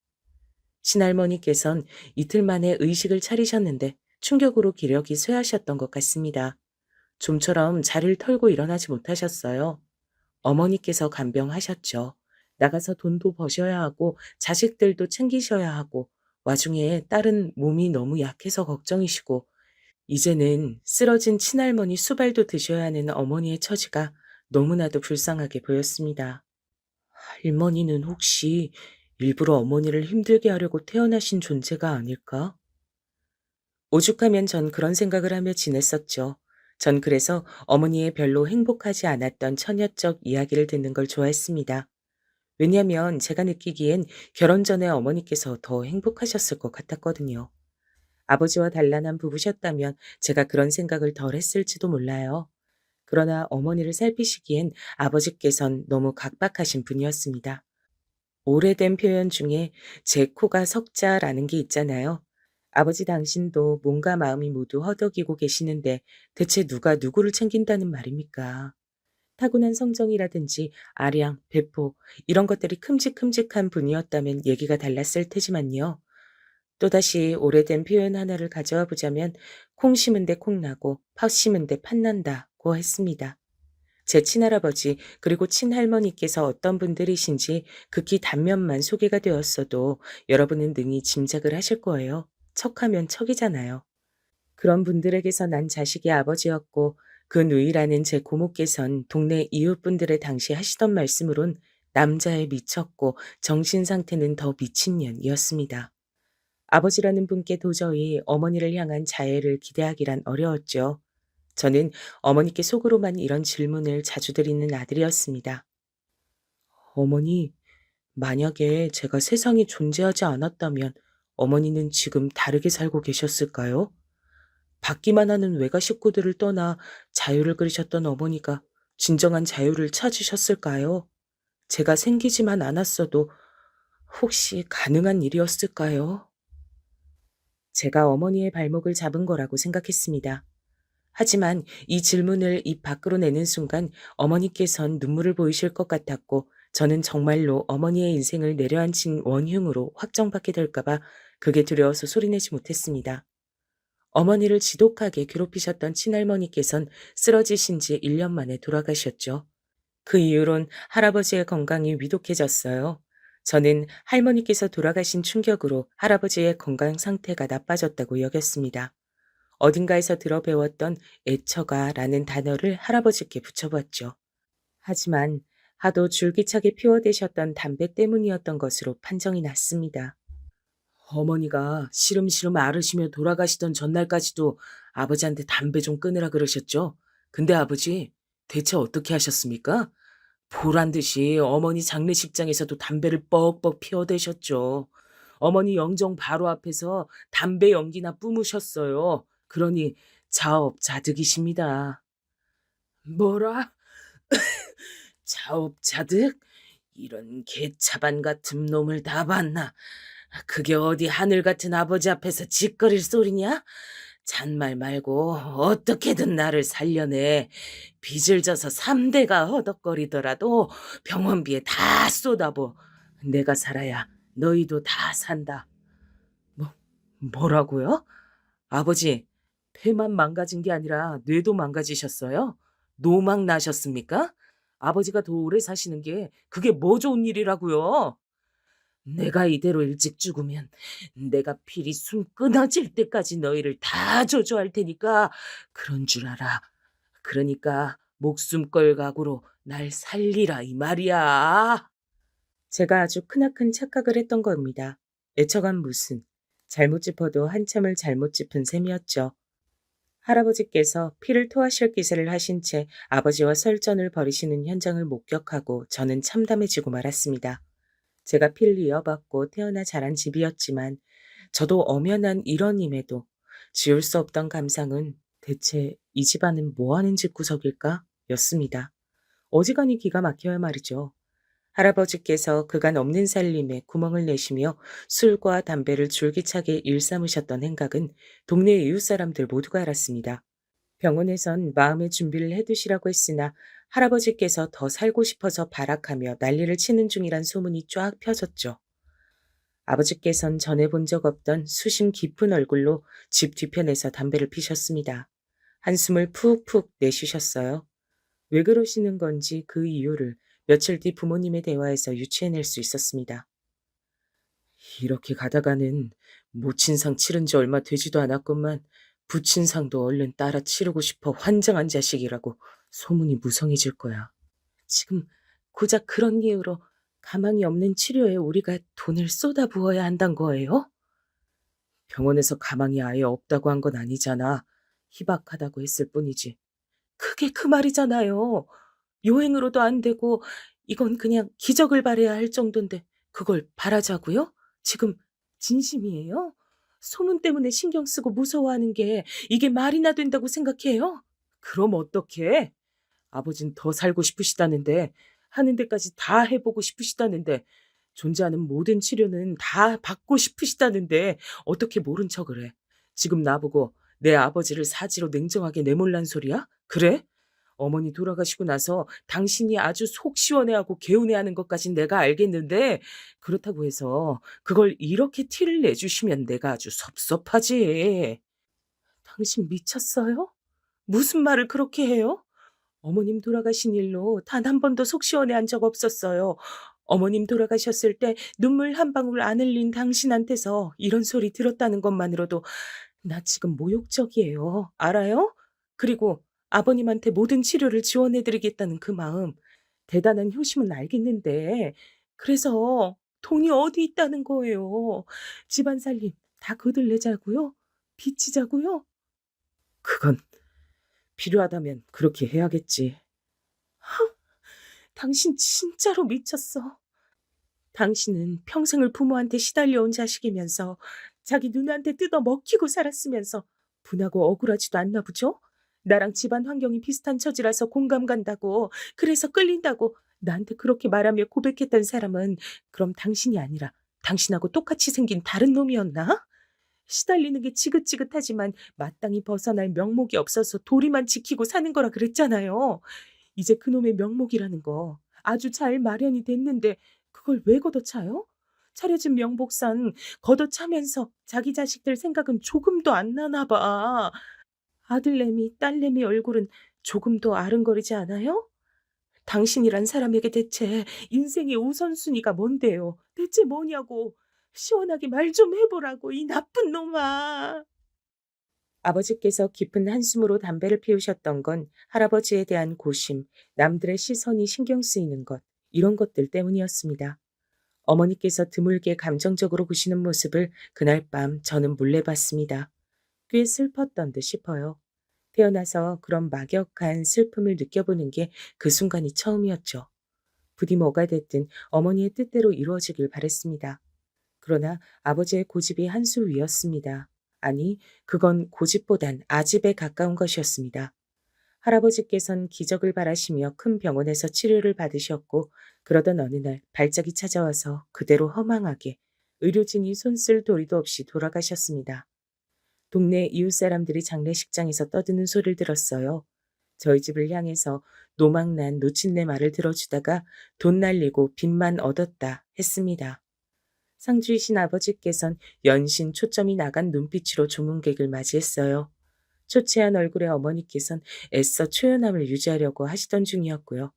친할머니께선 이틀 만에 의식을 차리셨는데 충격으로 기력이 쇠하셨던 것 같습니다. 좀처럼 자리를 털고 일어나지 못하셨어요. 어머니께서 간병하셨죠. 나가서 돈도 버셔야 하고 자식들도 챙기셔야 하고 와중에 딸은 몸이 너무 약해서 걱정이시고 이제는 쓰러진 친할머니 수발도 드셔야 하는 어머니의 처지가 너무나도 불쌍하게 보였습니다. 할머니는 혹시 일부러 어머니를 힘들게 하려고 태어나신 존재가 아닐까? 오죽하면 전 그런 생각을 하며 지냈었죠. 전 그래서 어머니의 별로 행복하지 않았던 처녀적 이야기를 듣는 걸 좋아했습니다. 왜냐면 제가 느끼기엔 결혼 전에 어머니께서 더 행복하셨을 것 같았거든요. 아버지와 단란한 부부셨다면 제가 그런 생각을 덜 했을지도 몰라요. 그러나 어머니를 살피시기엔 아버지께선 너무 각박하신 분이었습니다. 오래된 표현 중에 제 코가 석자라는 게 있잖아요. 아버지 당신도 몸과 마음이 모두 허덕이고 계시는데 대체 누가 누구를 챙긴다는 말입니까? 타고난 성정이라든지 아량, 배포 이런 것들이 큼직큼직한 분이었다면 얘기가 달랐을 테지만요. 또다시 오래된 표현 하나를 가져와 보자면 콩 심은 데 콩 나고 팥 심은 데 팥 난다고 했습니다. 제 친할아버지 그리고 친할머니께서 어떤 분들이신지 극히 단면만 소개가 되었어도 여러분은 능히 짐작을 하실 거예요. 척하면 척이잖아요. 그런 분들에게서 난 자식이 아버지였고 그 누이라는 제 고모께선 동네 이웃분들의 당시 하시던 말씀으론 남자에 미쳤고 정신 상태는 더 미친년이었습니다. 아버지라는 분께 도저히 어머니를 향한 자애를 기대하기란 어려웠죠. 저는 어머니께 속으로만 이런 질문을 자주 드리는 아들이었습니다. 어머니, 만약에 제가 세상에 존재하지 않았다면 어머니는 지금 다르게 살고 계셨을까요? 받기만 하는 외가 식구들을 떠나 자유를 그리셨던 어머니가 진정한 자유를 찾으셨을까요? 제가 생기지만 않았어도 혹시 가능한 일이었을까요? 제가 어머니의 발목을 잡은 거라고 생각했습니다. 하지만 이 질문을 입 밖으로 내는 순간 어머니께선 눈물을 보이실 것 같았고 저는 정말로 어머니의 인생을 내려앉힌 원흉으로 확정받게 될까봐 그게 두려워서 소리내지 못했습니다. 어머니를 지독하게 괴롭히셨던 친할머니께선 쓰러지신 지 1년 만에 돌아가셨죠. 그 이후론 할아버지의 건강이 위독해졌어요. 저는 할머니께서 돌아가신 충격으로 할아버지의 건강 상태가 나빠졌다고 여겼습니다. 어딘가에서 들어 배웠던 애처가라는 단어를 할아버지께 붙여봤죠. 하지만 하도 줄기차게 피워대셨던 담배 때문이었던 것으로 판정이 났습니다. 어머니가 시름시름 앓으시며 돌아가시던 전날까지도 아버지한테 담배 좀 끊으라 그러셨죠? 근데 아버지, 대체 어떻게 하셨습니까? 보란 듯이 어머니 장례식장에서도 담배를 뻑뻑 피워대셨죠. 어머니 영정 바로 앞에서 담배 연기나 뿜으셨어요. 그러니 자업자득이십니다. 뭐라? 자업자득? 이런 개차반 같은 놈을 다 봤나? 그게 어디 하늘 같은 아버지 앞에서 짓거릴 소리냐? 잔말 말고 어떻게든 나를 살려내. 빚을 져서 3대가 허덕거리더라도 병원비에 다 쏟아부. 내가 살아야 너희도 다 산다. 뭐, 뭐라고요? 아버지, 폐만 망가진 게 아니라 뇌도 망가지셨어요? 노망 나셨습니까? 아버지가 더 오래 사시는 게 그게 뭐 좋은 일이라고요? 내가 이대로 일찍 죽으면 내가 필이 숨 끊어질 때까지 너희를 다 저주할 테니까 그런 줄 알아. 그러니까 목숨 걸 각오로 날 살리라 이 말이야. 제가 아주 크나큰 착각을 했던 겁니다. 애처간 무슨. 잘못 짚어도 한참을 잘못 짚은 셈이었죠. 할아버지께서 피를 토하실 기세를 하신 채 아버지와 설전을 벌이시는 현장을 목격하고 저는 참담해지고 말았습니다. 제가 피를 이어받고 태어나 자란 집이었지만 저도 엄연한 일원임에도 지울 수 없던 감상은 대체 이 집안은 뭐하는 집구석일까? 였습니다. 어지간히 기가 막혀야 말이죠. 할아버지께서 그간 없는 살림에 구멍을 내시며 술과 담배를 줄기차게 일삼으셨던 행각은 동네 이웃 사람들 모두가 알았습니다. 병원에선 마음의 준비를 해두시라고 했으나 할아버지께서 더 살고 싶어서 발악하며 난리를 치는 중이란 소문이 쫙 펴졌죠. 아버지께선 전해본 적 없던 수심 깊은 얼굴로 집 뒤편에서 담배를 피셨습니다. 한숨을 푹푹 내쉬셨어요. 왜 그러시는 건지 그 이유를 며칠 뒤 부모님의 대화에서 유추해낼 수 있었습니다. 이렇게 가다가는 모친상 치른 지 얼마 되지도 않았건만 부친상도 얼른 따라 치르고 싶어 환장한 자식이라고 소문이 무성해질 거야. 지금 고작 그런 이유로 가망이 없는 치료에 우리가 돈을 쏟아부어야 한단 거예요? 병원에서 가망이 아예 없다고 한 건 아니잖아. 희박하다고 했을 뿐이지. 그게 그 말이잖아요. 요행으로도 안 되고 이건 그냥 기적을 바라야 할 정도인데 그걸 바라자고요? 지금 진심이에요? 소문 때문에 신경 쓰고 무서워하는 게 이게 말이나 된다고 생각해요? 그럼 어떡해? 아버진 더 살고 싶으시다는데 하는 데까지 다 해보고 싶으시다는데 존재하는 모든 치료는 다 받고 싶으시다는데 어떻게 모른 척을 해? 지금 나보고 내 아버지를 사지로 냉정하게 내몰란 소리야? 그래? 어머니 돌아가시고 나서 당신이 아주 속 시원해하고 개운해하는 것까진 내가 알겠는데 그렇다고 해서 그걸 이렇게 티를 내주시면 내가 아주 섭섭하지. 당신 미쳤어요? 무슨 말을 그렇게 해요? 어머님 돌아가신 일로 단 한 번도 속 시원해한 적 없었어요. 어머님 돌아가셨을 때 눈물 한 방울 안 흘린 당신한테서 이런 소리 들었다는 것만으로도 나 지금 모욕적이에요. 알아요? 그리고 아버님한테 모든 치료를 지원해드리겠다는 그 마음, 대단한 효심은 알겠는데, 그래서 돈이 어디 있다는 거예요. 집안 살림 다 거들내자고요? 빚지자고요? 그건 필요하다면 그렇게 해야겠지. 당신 진짜로 미쳤어. 당신은 평생을 부모한테 시달려온 자식이면서 자기 누나한테 뜯어 먹히고 살았으면서 분하고 억울하지도 않나 보죠? 나랑 집안 환경이 비슷한 처지라서 공감 간다고, 그래서 끌린다고 나한테 그렇게 말하며 고백했던 사람은 그럼 당신이 아니라 당신하고 똑같이 생긴 다른 놈이었나? 시달리는 게 지긋지긋하지만 마땅히 벗어날 명목이 없어서 도리만 지키고 사는 거라 그랬잖아요. 이제 그놈의 명목이라는 거 아주 잘 마련이 됐는데 그걸 왜 걷어차요? 차려진 명복상 걷어차면서 자기 자식들 생각은 조금도 안 나나 봐. 아들내미, 딸내미 얼굴은 조금도 아른거리지 않아요? 당신이란 사람에게 대체 인생의 우선순위가 뭔데요? 대체 뭐냐고. 시원하게 말 좀 해보라고, 이 나쁜 놈아. 아버지께서 깊은 한숨으로 담배를 피우셨던 건 할아버지에 대한 고심, 남들의 시선이 신경 쓰이는 것, 이런 것들 때문이었습니다. 어머니께서 드물게 감정적으로 구시는 모습을 그날 밤 저는 몰래 봤습니다. 꽤 슬펐던 듯 싶어요. 태어나서 그런 막역한 슬픔을 느껴보는 게 그 순간이 처음이었죠. 부디 뭐가 됐든 어머니의 뜻대로 이루어지길 바랬습니다. 그러나 아버지의 고집이 한 수 위였습니다. 아니, 그건 고집보단 아집에 가까운 것이었습니다. 할아버지께선 기적을 바라시며 큰 병원에서 치료를 받으셨고, 그러던 어느 날 발작이 찾아와서 그대로 허망하게 의료진이 손쓸 도리도 없이 돌아가셨습니다. 동네 이웃 사람들이 장례식장에서 떠드는 소리를 들었어요. 저희 집을 향해서 노망난 노친네 말을 들어주다가 돈 날리고 빚만 얻었다 했습니다. 상주이신 아버지께선 연신 초점이 나간 눈빛으로 조문객을 맞이했어요. 초췌한 얼굴의 어머니께선 애써 초연함을 유지하려고 하시던 중이었고요.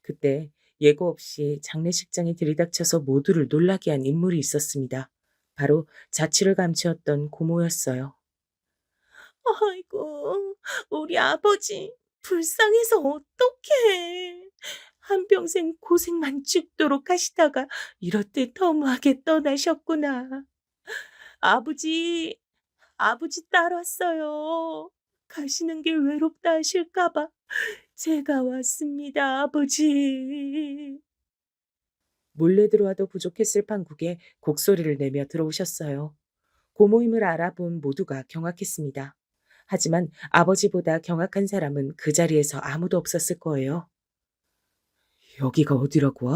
그때 예고 없이 장례식장에 들이닥쳐서 모두를 놀라게 한 인물이 있었습니다. 바로 자취를 감추었던 고모였어요. 아이고, 우리 아버지 불쌍해서 어떡해. 한평생 고생만 죽도록 하시다가 이렇듯 허무하게 떠나셨구나. 아버지, 아버지 따랐어요. 가시는 길 외롭다 하실까 봐 제가 왔습니다, 아버지. 몰래 들어와도 부족했을 판국에 곡소리를 내며 들어오셨어요. 고모임을 알아본 모두가 경악했습니다. 하지만 아버지보다 경악한 사람은 그 자리에서 아무도 없었을 거예요. 여기가 어디라고?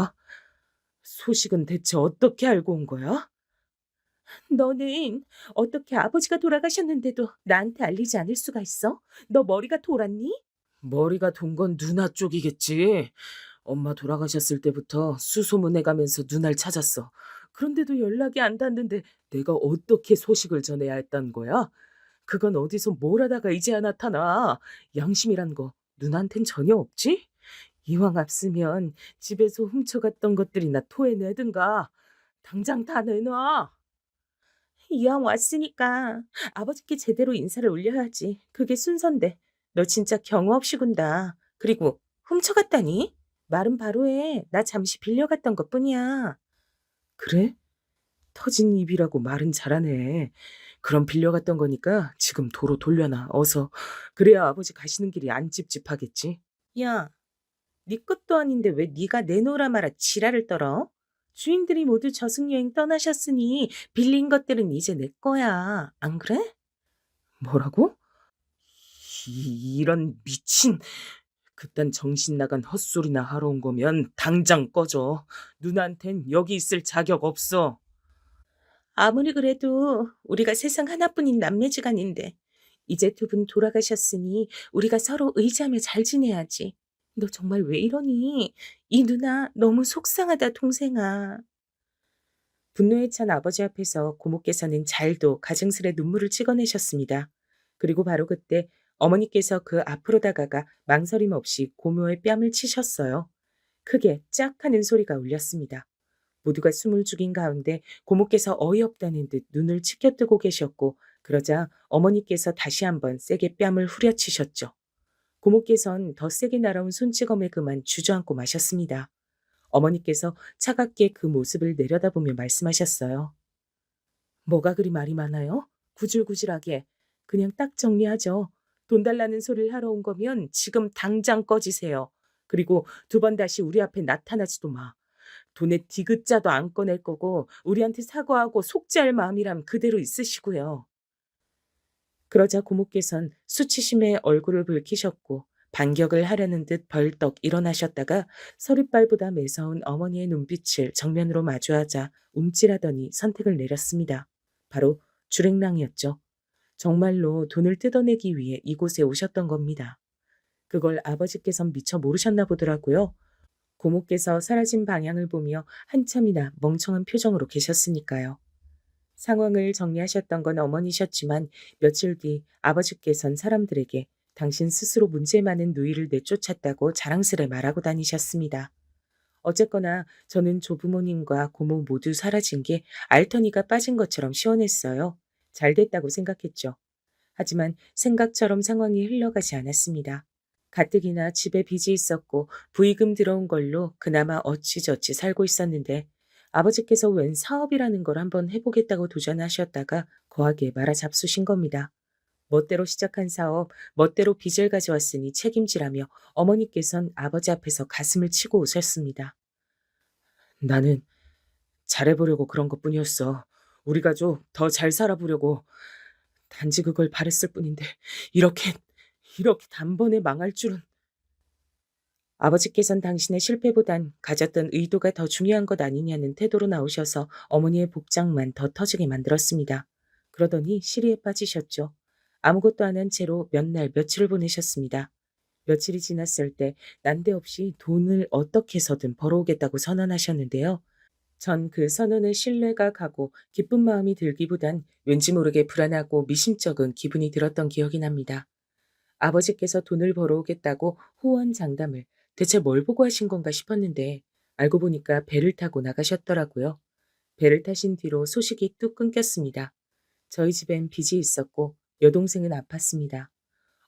소식은 대체 어떻게 알고 온 거야? 너는 어떻게 아버지가 돌아가셨는데도 나한테 알리지 않을 수가 있어? 너 머리가 돌았니? 머리가 돈 건 누나 쪽이겠지. 엄마 돌아가셨을 때부터 수소문해가면서 누날 찾았어. 그런데도 연락이 안 닿는데 내가 어떻게 소식을 전해야 했단 거야? 그건 어디서 뭘 하다가 이제야 나타나. 양심이란 거 누나한텐 전혀 없지? 이왕 앞으면 집에서 훔쳐갔던 것들이나 토해내든가. 당장 다 내놔. 이왕 왔으니까 아버지께 제대로 인사를 올려야지. 그게 순서인데. 너 진짜 경우 없이 군다. 그리고 훔쳐갔다니? 말은 바로 해. 나 잠시 빌려갔던 것뿐이야. 그래? 터진 입이라고 말은 잘하네. 그럼 빌려갔던 거니까 지금 도로 돌려놔. 어서. 그래야 아버지 가시는 길이 안 찝찝하겠지. 야, 네 것도 아닌데 왜 네가 내놓으라 말아 지랄을 떨어? 주인들이 모두 저승여행 떠나셨으니 빌린 것들은 이제 내 거야. 안 그래? 뭐라고? 이런 미친. 그딴 정신 나간 헛소리나 하러 온 거면 당장 꺼져. 누나한텐 여기 있을 자격 없어. 아무리 그래도 우리가 세상 하나뿐인 남매지간인데 이제 두 분 돌아가셨으니 우리가 서로 의지하며 잘 지내야지. 너 정말 왜 이러니? 이 누나 너무 속상하다, 동생아. 분노에 찬 아버지 앞에서 고모께서는 잘도 가증스레 눈물을 찍어내셨습니다. 그리고 바로 그때 어머니께서 그 앞으로 다가가 망설임 없이 고모의 뺨을 치셨어요. 크게 짝 하는 소리가 울렸습니다. 모두가 숨을 죽인 가운데 고모께서 어이없다는 듯 눈을 치켜뜨고 계셨고, 그러자 어머니께서 다시 한번 세게 뺨을 후려치셨죠. 고모께선 더 세게 날아온 손찌검에 그만 주저앉고 마셨습니다. 어머니께서 차갑게 그 모습을 내려다보며 말씀하셨어요. 뭐가 그리 말이 많아요? 구질구질하게. 그냥 딱 정리하죠. 돈 달라는 소리를 하러 온 거면 지금 당장 꺼지세요. 그리고 두 번 다시 우리 앞에 나타나지도 마. 돈에 디귿자도 안 꺼낼 거고 우리한테 사과하고 속죄할 마음이람 그대로 있으시고요. 그러자 고모께선 수치심에 얼굴을 붉히셨고 반격을 하려는 듯 벌떡 일어나셨다가 서릿발보다 매서운 어머니의 눈빛을 정면으로 마주하자 움찔하더니 선택을 내렸습니다. 바로 주랭랑이었죠. 정말로 돈을 뜯어내기 위해 이곳에 오셨던 겁니다. 그걸 아버지께선 미처 모르셨나 보더라고요. 고모께서 사라진 방향을 보며 한참이나 멍청한 표정으로 계셨으니까요. 상황을 정리하셨던 건 어머니셨지만 며칠 뒤 아버지께선 사람들에게 당신 스스로 문제 많은 누이를 내쫓았다고 자랑스레 말하고 다니셨습니다. 어쨌거나 저는 조부모님과 고모 모두 사라진 게 알터니가 빠진 것처럼 시원했어요. 잘 됐다고 생각했죠. 하지만 생각처럼 상황이 흘러가지 않았습니다. 가뜩이나 집에 빚이 있었고 부의금 들어온 걸로 그나마 어찌저찌 살고 있었는데 아버지께서 웬 사업이라는 걸 한번 해보겠다고 도전하셨다가 거하게 말아잡수신 겁니다. 멋대로 시작한 사업, 멋대로 빚을 가져왔으니 책임지라며 어머니께선 아버지 앞에서 가슴을 치고 오셨습니다. 나는 잘해보려고 그런 것뿐이었어. 우리 가족 더 잘 살아보려고. 단지 그걸 바랬을 뿐인데 이렇게 단번에 망할 줄은. 아버지께선 당신의 실패보단 가졌던 의도가 더 중요한 것 아니냐는 태도로 나오셔서 어머니의 복장만 더 터지게 만들었습니다. 그러더니 시리에 빠지셨죠. 아무것도 안 한 채로 몇 날 며칠을 보내셨습니다. 며칠이 지났을 때 난데없이 돈을 어떻게 해서든 벌어오겠다고 선언하셨는데요. 전 그 선언에 신뢰가 가고 기쁜 마음이 들기보단 왠지 모르게 불안하고 미심쩍은 기분이 들었던 기억이 납니다. 아버지께서 돈을 벌어오겠다고 호언장담을 대체 뭘 보고 하신 건가 싶었는데 알고 보니까 배를 타고 나가셨더라고요. 배를 타신 뒤로 소식이 뚝 끊겼습니다. 저희 집엔 빚이 있었고 여동생은 아팠습니다.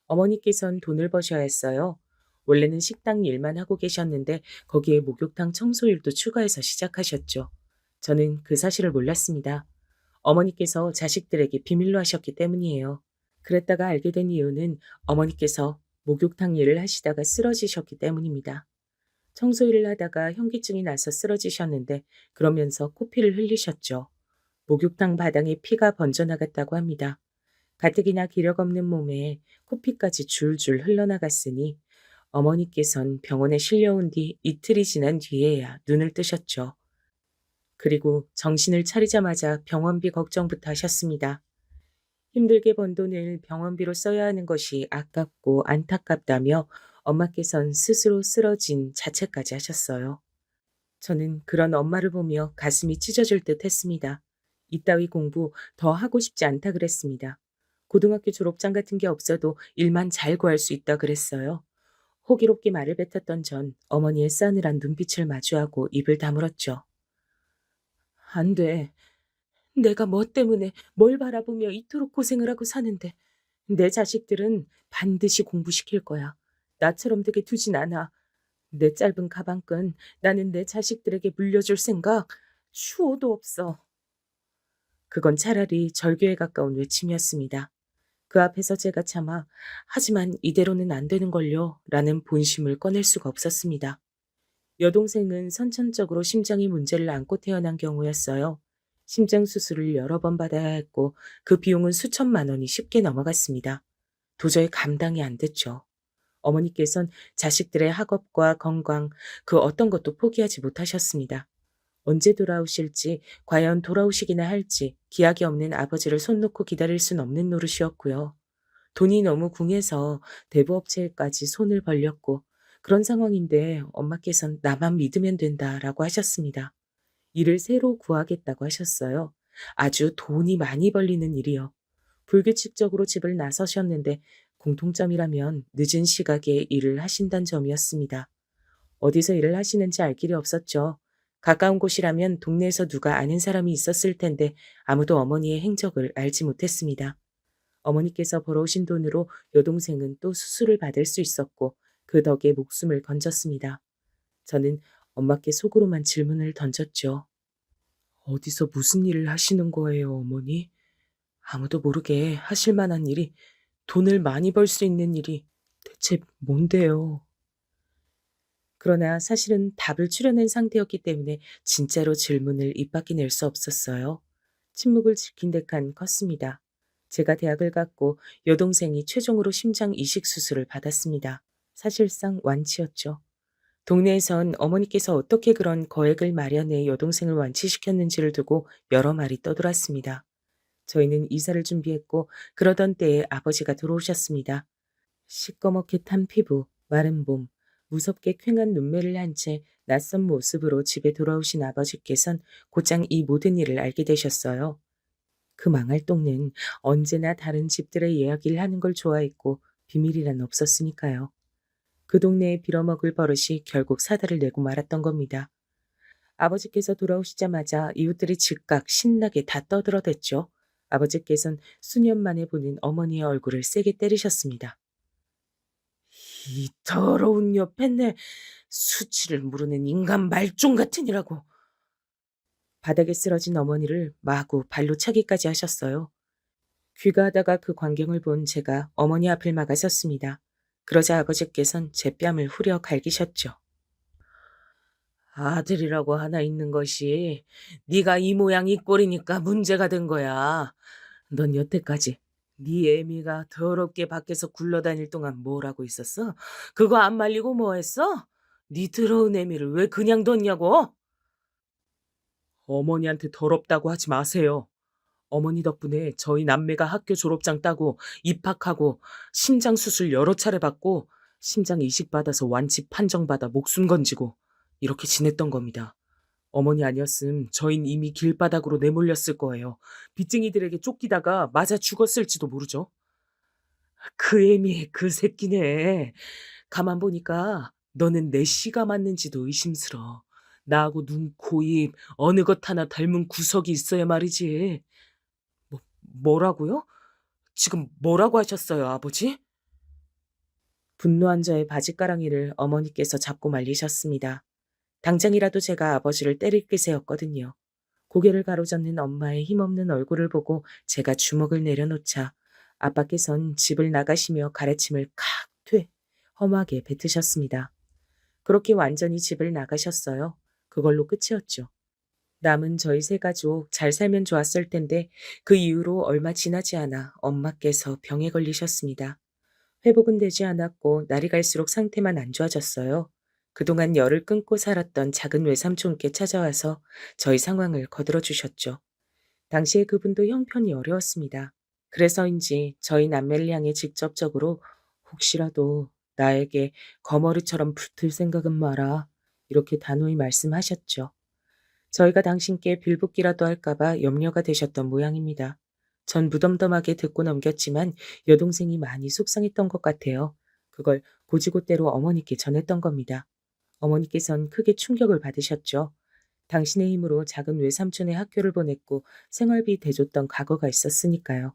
어머니께선 돈을 버셔야 했어요. 원래는 식당 일만 하고 계셨는데 거기에 목욕탕 청소 일도 추가해서 시작하셨죠. 저는 그 사실을 몰랐습니다. 어머니께서 자식들에게 비밀로 하셨기 때문이에요. 그랬다가 알게 된 이유는 어머니께서 목욕탕 일을 하시다가 쓰러지셨기 때문입니다. 청소 일을 하다가 현기증이 나서 쓰러지셨는데 그러면서 코피를 흘리셨죠. 목욕탕 바닥에 피가 번져나갔다고 합니다. 가뜩이나 기력 없는 몸에 코피까지 줄줄 흘러나갔으니 어머니께선 병원에 실려온 뒤 이틀이 지난 뒤에야 눈을 뜨셨죠. 그리고 정신을 차리자마자 병원비 걱정부터 하셨습니다. 힘들게 번 돈을 병원비로 써야 하는 것이 아깝고 안타깝다며 엄마께선 스스로 쓰러진 자책까지 하셨어요. 저는 그런 엄마를 보며 가슴이 찢어질 듯 했습니다. 이따위 공부 더 하고 싶지 않다 그랬습니다. 고등학교 졸업장 같은 게 없어도 일만 잘 구할 수 있다 그랬어요. 호기롭게 말을 뱉었던 전 어머니의 싸늘한 눈빛을 마주하고 입을 다물었죠. 안 돼. 내가 뭐 때문에 뭘 바라보며 이토록 고생을 하고 사는데 내 자식들은 반드시 공부시킬 거야. 나처럼 되게 두진 않아. 내 짧은 가방끈 나는 내 자식들에게 물려줄 생각 추호도 없어. 그건 차라리 절규에 가까운 외침이었습니다. 그 앞에서 제가 차마 하지만 이대로는 안 되는걸요 라는 본심을 꺼낼 수가 없었습니다. 여동생은 선천적으로 심장이 문제를 안고 태어난 경우였어요. 심장 수술을 여러 번 받아야 했고 그 비용은 수천만 원이 쉽게 넘어갔습니다. 도저히 감당이 안 됐죠. 어머니께선 자식들의 학업과 건강 그 어떤 것도 포기하지 못하셨습니다. 언제 돌아오실지 과연 돌아오시기나 할지 기약이 없는 아버지를 손 놓고 기다릴 순 없는 노릇이었고요. 돈이 너무 궁해서 대부업체까지 손을 벌렸고 그런 상황인데 엄마께선 나만 믿으면 된다라고 하셨습니다. 일을 새로 구하겠다고 하셨어요. 아주 돈이 많이 벌리는 일이요. 불규칙적으로 집을 나서셨는데 공통점이라면 늦은 시각에 일을 하신다는 점이었습니다. 어디서 일을 하시는지 알 길이 없었죠. 가까운 곳이라면 동네에서 누가 아는 사람이 있었을 텐데 아무도 어머니의 행적을 알지 못했습니다. 어머니께서 벌어오신 돈으로 여동생은 또 수술을 받을 수 있었고 그 덕에 목숨을 건졌습니다. 저는 엄마께 속으로만 질문을 던졌죠. 어디서 무슨 일을 하시는 거예요, 어머니? 아무도 모르게 하실 만한 일이, 돈을 많이 벌 수 있는 일이 대체 뭔데요? 그러나 사실은 답을 추려낸 상태였기 때문에 진짜로 질문을 입 밖에 낼 수 없었어요. 침묵을 지킨 데칸 컸습니다. 제가 대학을 갔고 여동생이 최종으로 심장 이식 수술을 받았습니다. 사실상 완치였죠. 동네에선 어머니께서 어떻게 그런 거액을 마련해 여동생을 완치시켰는지를 두고 여러 말이 떠돌았습니다. 저희는 이사를 준비했고 그러던 때에 아버지가 들어오셨습니다. 시꺼멓게 탄 피부, 마른 몸, 무섭게 퀭한 눈매를 한 채 낯선 모습으로 집에 돌아오신 아버지께선 곧장 이 모든 일을 알게 되셨어요. 그 망할 동네는 언제나 다른 집들의 이야기를 하는 걸 좋아했고 비밀이란 없었으니까요. 그 동네에 빌어먹을 버릇이 결국 사달을 내고 말았던 겁니다. 아버지께서 돌아오시자마자 이웃들이 즉각 신나게 다 떠들어댔죠. 아버지께선 수년 만에 보는 어머니의 얼굴을 세게 때리셨습니다. 이 더러운 여편네, 수치를 모르는 인간 말종 같으니라고. 바닥에 쓰러진 어머니를 마구 발로 차기까지 하셨어요. 귀가하다가 그 광경을 본 제가 어머니 앞을 막아섰습니다. 그러자 아버지께선 제 뺨을 후려 갈기셨죠. 아들이라고 하나 있는 것이 네가 이 모양 이 꼴이니까 문제가 된 거야. 넌 여태까지 네 애미가 더럽게 밖에서 굴러다닐 동안 뭘 하고 있었어? 그거 안 말리고 뭐 했어? 네 더러운 애미를 왜 그냥 뒀냐고? 어머니한테 더럽다고 하지 마세요. 어머니 덕분에 저희 남매가 학교 졸업장 따고 입학하고 심장 수술 여러 차례 받고 심장 이식 받아서 완치 판정받아 목숨 건지고 이렇게 지냈던 겁니다. 어머니 아니었음 저흰 이미 길바닥으로 내몰렸을 거예요. 빚쟁이들에게 쫓기다가 맞아 죽었을지도 모르죠. 그 애미의 그 새끼네. 가만 보니까 너는 내 씨가 맞는지도 의심스러. 나하고 눈, 코, 입 어느 것 하나 닮은 구석이 있어야 말이지. 뭐라고요? 지금 뭐라고 하셨어요, 아버지? 분노한 저의 바짓가랑이를 어머니께서 잡고 말리셨습니다. 당장이라도 제가 아버지를 때릴 기세였거든요. 고개를 가로젓는 엄마의 힘없는 얼굴을 보고 제가 주먹을 내려놓자 아빠께선 집을 나가시며 가래침을 칵퇴 험하게 뱉으셨습니다. 그렇게 완전히 집을 나가셨어요. 그걸로 끝이었죠. 남은 저희 세 가족 잘 살면 좋았을 텐데 그 이후로 얼마 지나지 않아 엄마께서 병에 걸리셨습니다. 회복은 되지 않았고 날이 갈수록 상태만 안 좋아졌어요. 그동안 열을 끊고 살았던 작은 외삼촌께 찾아와서 저희 상황을 거들어 주셨죠. 당시에 그분도 형편이 어려웠습니다. 그래서인지 저희 남매를 향해 직접적으로 혹시라도 나에게 거머리처럼 붙을 생각은 마라 이렇게 단호히 말씀하셨죠. 저희가 당신께 빌붙기라도 할까봐 염려가 되셨던 모양입니다. 전 무덤덤하게 듣고 넘겼지만 여동생이 많이 속상했던 것 같아요. 그걸 고지고대로 어머니께 전했던 겁니다. 어머니께선 크게 충격을 받으셨죠. 당신의 힘으로 작은 외삼촌의 학교를 보냈고 생활비 대줬던 과거가 있었으니까요.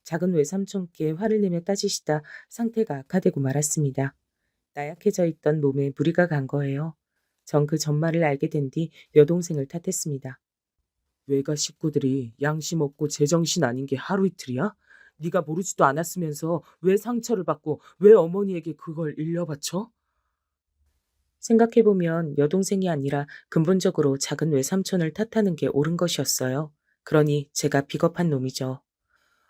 작은 외삼촌께 화를 내며 따지시다 상태가 악화되고 말았습니다. 나약해져 있던 몸에 무리가 간 거예요. 전 그 전말을 알게 된 뒤 여동생을 탓했습니다. 외가 식구들이 양심 없고 제정신 아닌 게 하루 이틀이야? 네가 모르지도 않았으면서 왜 상처를 받고 왜 어머니에게 그걸 일려바쳐? 생각해보면 여동생이 아니라 근본적으로 작은 외삼촌을 탓하는 게 옳은 것이었어요. 그러니 제가 비겁한 놈이죠.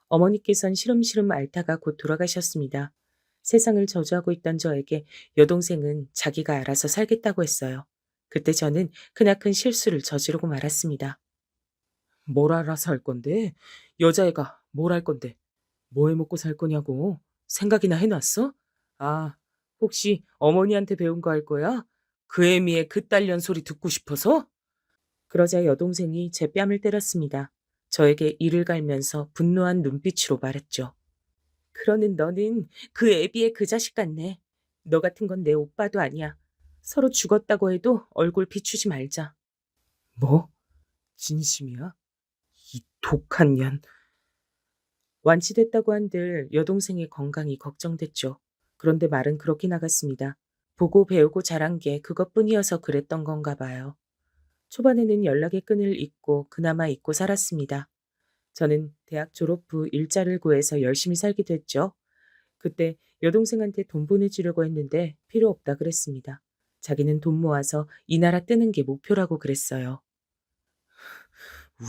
어머니께선 시름시름 앓다가 곧 돌아가셨습니다. 세상을 저주하고 있던 저에게 여동생은 자기가 알아서 살겠다고 했어요. 그때 저는 크나큰 실수를 저지르고 말았습니다. 뭘 알아서 할 건데? 여자애가 뭘 할 건데? 뭐 해 먹고 살 거냐고? 생각이나 해놨어? 아, 혹시 어머니한테 배운 거 할 거야? 그 애미의 그딸년 소리 듣고 싶어서? 그러자 여동생이 제 뺨을 때렸습니다. 저에게 이를 갈면서 분노한 눈빛으로 말했죠. 그러는 너는 그 애비의 그 자식 같네. 너 같은 건 내 오빠도 아니야. 서로 죽었다고 해도 얼굴 비추지 말자. 뭐? 진심이야? 이 독한 년. 완치됐다고 한들 여동생의 건강이 걱정됐죠. 그런데 말은 그렇게 나갔습니다. 보고 배우고 자란 게 그것뿐이어서 그랬던 건가 봐요. 초반에는 연락의 끈을 잇고 그나마 잊고 살았습니다. 저는 대학 졸업 후 일자를 구해서 열심히 살게 됐죠. 그때 여동생한테 돈 보내주려고 했는데 필요 없다 그랬습니다. 자기는 돈 모아서 이 나라 뜨는 게 목표라고 그랬어요.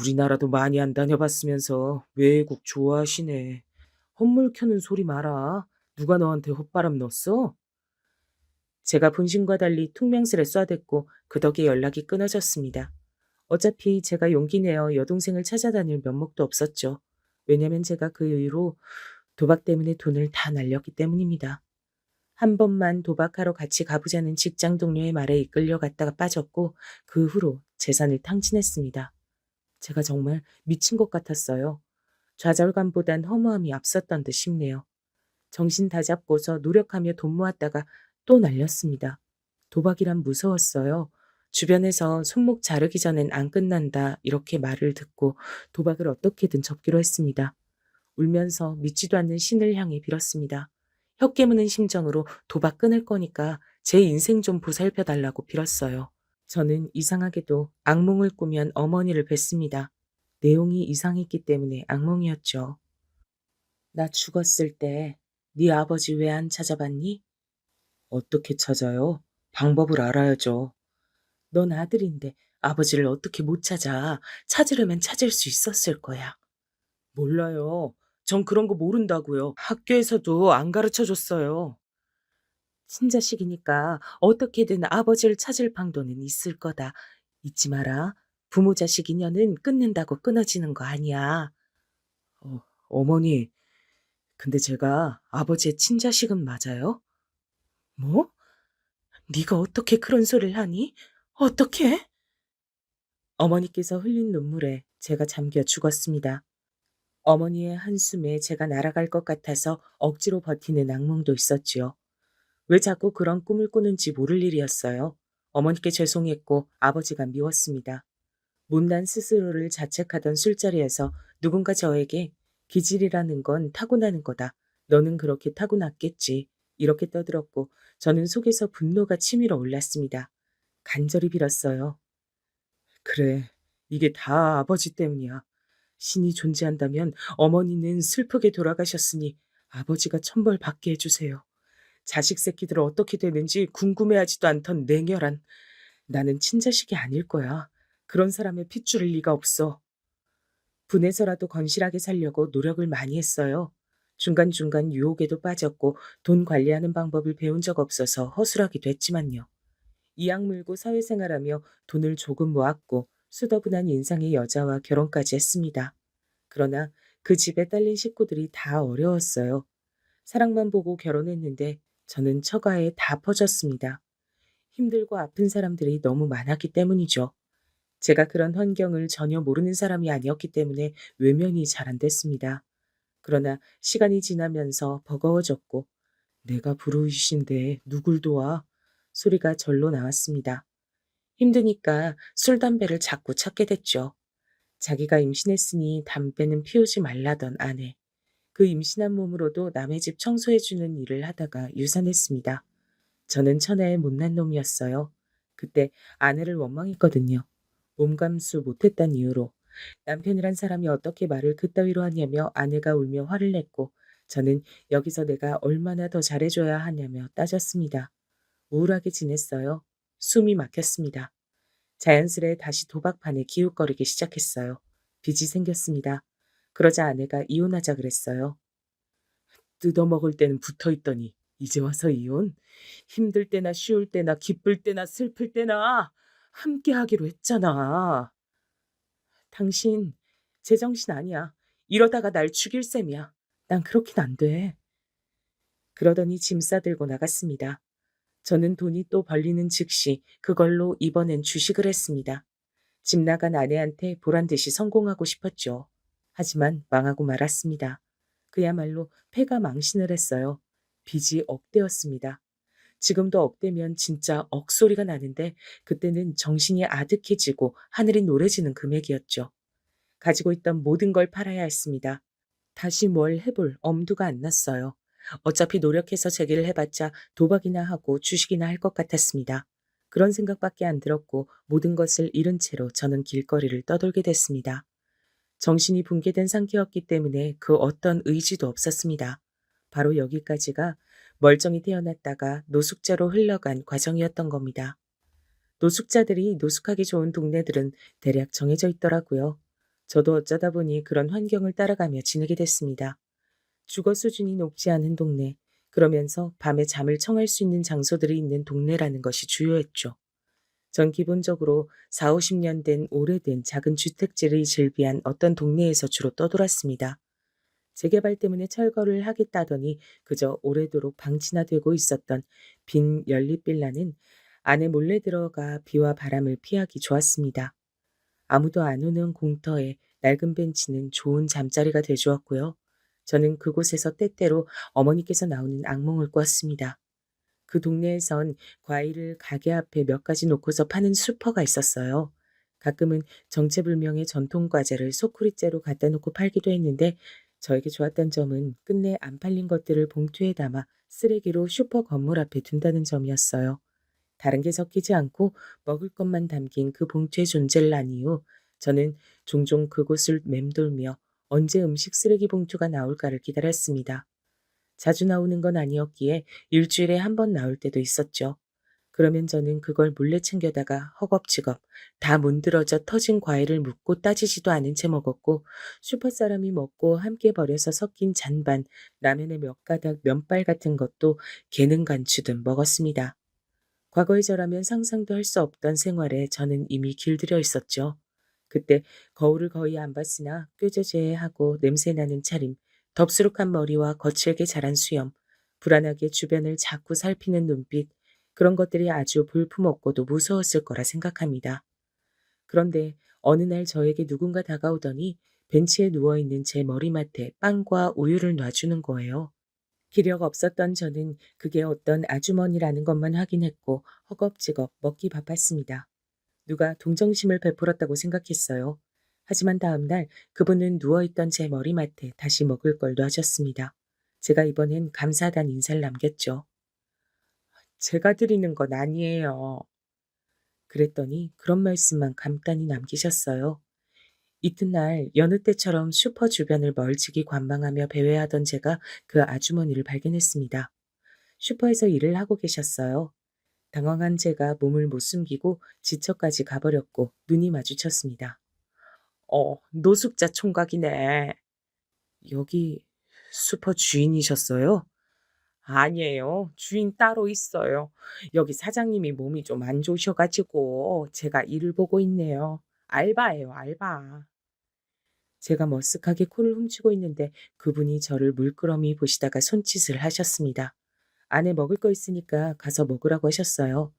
우리나라도 많이 안 다녀봤으면서 외국 좋아하시네. 헛물 켜는 소리 마라. 누가 너한테 헛바람 넣었어? 제가 본심과 달리 퉁명스레 쏴댔고 그 덕에 연락이 끊어졌습니다. 어차피 제가 용기 내어 여동생을 찾아다닐 면목도 없었죠. 왜냐면 제가 그 이후로 도박 때문에 돈을 다 날렸기 때문입니다. 한 번만 도박하러 같이 가보자는 직장 동료의 말에 이끌려갔다가 빠졌고 그 후로 재산을 탕진했습니다. 제가 정말 미친 것 같았어요. 좌절감보단 허무함이 앞섰던 듯 싶네요. 정신 다잡고서 노력하며 돈 모았다가 또 날렸습니다. 도박이란 무서웠어요. 주변에서 손목 자르기 전엔 안 끝난다 이렇게 말을 듣고 도박을 어떻게든 접기로 했습니다. 울면서 믿지도 않는 신을 향해 빌었습니다. 혀 깨무는 심정으로 도박 끊을 거니까 제 인생 좀 보살펴 달라고 빌었어요. 저는 이상하게도 악몽을 꾸면 어머니를 뵀습니다. 내용이 이상했기 때문에 악몽이었죠. 나 죽었을 때 네 아버지 왜 안 찾아봤니? 어떻게 찾아요? 방법을 알아야죠. 넌 아들인데 아버지를 어떻게 못 찾아? 찾으려면 찾을 수 있었을 거야. 몰라요. 전 그런 거 모른다고요. 학교에서도 안 가르쳐 줬어요. 친자식이니까 어떻게든 아버지를 찾을 방도는 있을 거다. 잊지 마라. 부모 자식 인연은 끊는다고 끊어지는 거 아니야. 어머니, 근데 제가 아버지의 친자식은 맞아요? 뭐? 네가 어떻게 그런 소리를 하니? 어떻게? 어머니께서 흘린 눈물에 제가 잠겨 죽었습니다. 어머니의 한숨에 제가 날아갈 것 같아서 억지로 버티는 악몽도 있었지요. 왜 자꾸 그런 꿈을 꾸는지 모를 일이었어요. 어머니께 죄송했고 아버지가 미웠습니다. 못난 스스로를 자책하던 술자리에서 누군가 저에게 기질이라는 건 타고나는 거다. 너는 그렇게 타고났겠지. 이렇게 떠들었고 저는 속에서 분노가 치밀어 올랐습니다. 간절히 빌었어요. 그래, 이게 다 아버지 때문이야. 신이 존재한다면 어머니는 슬프게 돌아가셨으니 아버지가 천벌 받게 해주세요. 자식 새끼들 어떻게 되는지 궁금해하지도 않던 냉혈한 나는 친자식이 아닐 거야. 그런 사람의 핏줄일 리가 없어. 분해서라도 건실하게 살려고 노력을 많이 했어요. 중간중간 유혹에도 빠졌고 돈 관리하는 방법을 배운 적 없어서 허술하기도 했지만요. 이악 물고 사회생활하며 돈을 조금 모았고 수더분한 인상의 여자와 결혼까지 했습니다. 그러나 그 집에 딸린 식구들이 다 어려웠어요. 사랑만 보고 결혼했는데 저는 처가에 다 퍼졌습니다. 힘들고 아픈 사람들이 너무 많았기 때문이죠. 제가 그런 환경을 전혀 모르는 사람이 아니었기 때문에 외면이 잘 안 됐습니다. 그러나 시간이 지나면서 버거워졌고 내가 불우이신데 누굴 도와? 소리가 절로 나왔습니다. 힘드니까 술, 담배를 자꾸 찾게 됐죠. 자기가 임신했으니 담배는 피우지 말라던 아내. 그 임신한 몸으로도 남의 집 청소해주는 일을 하다가 유산했습니다. 저는 천하의 못난 놈이었어요. 그때 아내를 원망했거든요. 몸감수 못했단 이유로. 남편이란 사람이 어떻게 말을 그따위로 하냐며 아내가 울며 화를 냈고 저는 여기서 내가 얼마나 더 잘해줘야 하냐며 따졌습니다. 우울하게 지냈어요. 숨이 막혔습니다. 자연스레 다시 도박판에 기웃거리기 시작했어요. 빚이 생겼습니다. 그러자 아내가 이혼하자 그랬어요. 뜯어먹을 때는 붙어있더니 이제 와서 이혼? 힘들 때나 쉬울 때나 기쁠 때나 슬플 때나 함께 하기로 했잖아. 당신 제정신 아니야. 이러다가 날 죽일 셈이야. 난 그렇긴 안 돼. 그러더니 짐 싸들고 나갔습니다. 저는 돈이 또 벌리는 즉시 그걸로 이번엔 주식을 했습니다. 집 나간 아내한테 보란듯이 성공하고 싶었죠. 하지만 망하고 말았습니다. 그야말로 패가 망신을 했어요. 빚이 억대였습니다. 지금도 억대면 진짜 억소리가 나는데 그때는 정신이 아득해지고 하늘이 노래지는 금액이었죠. 가지고 있던 모든 걸 팔아야 했습니다. 다시 뭘 해볼 엄두가 안 났어요. 어차피 노력해서 재기를 해봤자 도박이나 하고 주식이나 할 것 같았습니다. 그런 생각밖에 안 들었고 모든 것을 잃은 채로 저는 길거리를 떠돌게 됐습니다. 정신이 붕괴된 상태였기 때문에 그 어떤 의지도 없었습니다. 바로 여기까지가 멀쩡히 태어났다가 노숙자로 흘러간 과정이었던 겁니다. 노숙자들이 노숙하기 좋은 동네들은 대략 정해져 있더라고요. 저도 어쩌다 보니 그런 환경을 따라가며 지내게 됐습니다. 주거 수준이 높지 않은 동네, 그러면서 밤에 잠을 청할 수 있는 장소들이 있는 동네라는 것이 주요했죠. 전 기본적으로 4, 50년 된 오래된 작은 주택지를 즐비한 어떤 동네에서 주로 떠돌았습니다. 재개발 때문에 철거를 하겠다더니 그저 오래도록 방치나 되고 있었던 빈 연립빌라는 안에 몰래 들어가 비와 바람을 피하기 좋았습니다. 아무도 안 오는 공터에 낡은 벤치는 좋은 잠자리가 되주었고요. 저는 그곳에서 때때로 어머니께서 나오는 악몽을 꾸었습니다. 그 동네에선 과일을 가게 앞에 몇 가지 놓고서 파는 슈퍼가 있었어요. 가끔은 정체불명의 전통 과자를 소쿠리째로 갖다 놓고 팔기도 했는데 저에게 좋았던 점은 끝내 안 팔린 것들을 봉투에 담아 쓰레기로 슈퍼 건물 앞에 둔다는 점이었어요. 다른 게 섞이지 않고 먹을 것만 담긴 그 봉투의 존재를 안 이후 저는 종종 그곳을 맴돌며 언제 음식 쓰레기 봉투가 나올까를 기다렸습니다. 자주 나오는 건 아니었기에 일주일에 한 번 나올 때도 있었죠. 그러면 저는 그걸 몰래 챙겨다가 허겁지겁 다 문드러져 터진 과일을 묻고 따지지도 않은 채 먹었고 슈퍼 사람이 먹고 함께 버려서 섞인 잔반, 라면의 몇 가닥 면발 같은 것도 개능 간추듯 먹었습니다. 과거의 저라면 상상도 할 수 없던 생활에 저는 이미 길들여 있었죠. 그때 거울을 거의 안 봤으나 꾀죄죄하고 냄새나는 차림, 덥수룩한 머리와 거칠게 자란 수염, 불안하게 주변을 자꾸 살피는 눈빛, 그런 것들이 아주 볼품없고도 무서웠을 거라 생각합니다. 그런데 어느 날 저에게 누군가 다가오더니 벤치에 누워있는 제 머리맡에 빵과 우유를 놔주는 거예요. 기력 없었던 저는 그게 어떤 아주머니라는 것만 확인했고 허겁지겁 먹기 바빴습니다. 누가 동정심을 베풀었다고 생각했어요. 하지만 다음 날 그분은 누워있던 제 머리맡에 다시 먹을 걸 놔줬습니다. 제가 이번엔 감사하다는 인사를 남겼죠. 제가 드리는 건 아니에요. 그랬더니 그런 말씀만 간단히 남기셨어요. 이튿날 여느 때처럼 슈퍼 주변을 멀찍이 관망하며 배회하던 제가 그 아주머니를 발견했습니다. 슈퍼에서 일을 하고 계셨어요. 당황한 제가 몸을 못 숨기고 지처까지 가버렸고 눈이 마주쳤습니다. 노숙자 총각이네. 여기 슈퍼 주인이셨어요? 아니에요. 주인 따로 있어요. 여기 사장님이 몸이 좀 안 좋으셔가지고 제가 일을 보고 있네요. 알바예요, 알바. 제가 머쓱하게 코를 훔치고 있는데 그분이 저를 물끄러미 보시다가 손짓을 하셨습니다. 안에 먹을 거 있으니까 가서 먹으라고 하셨어요.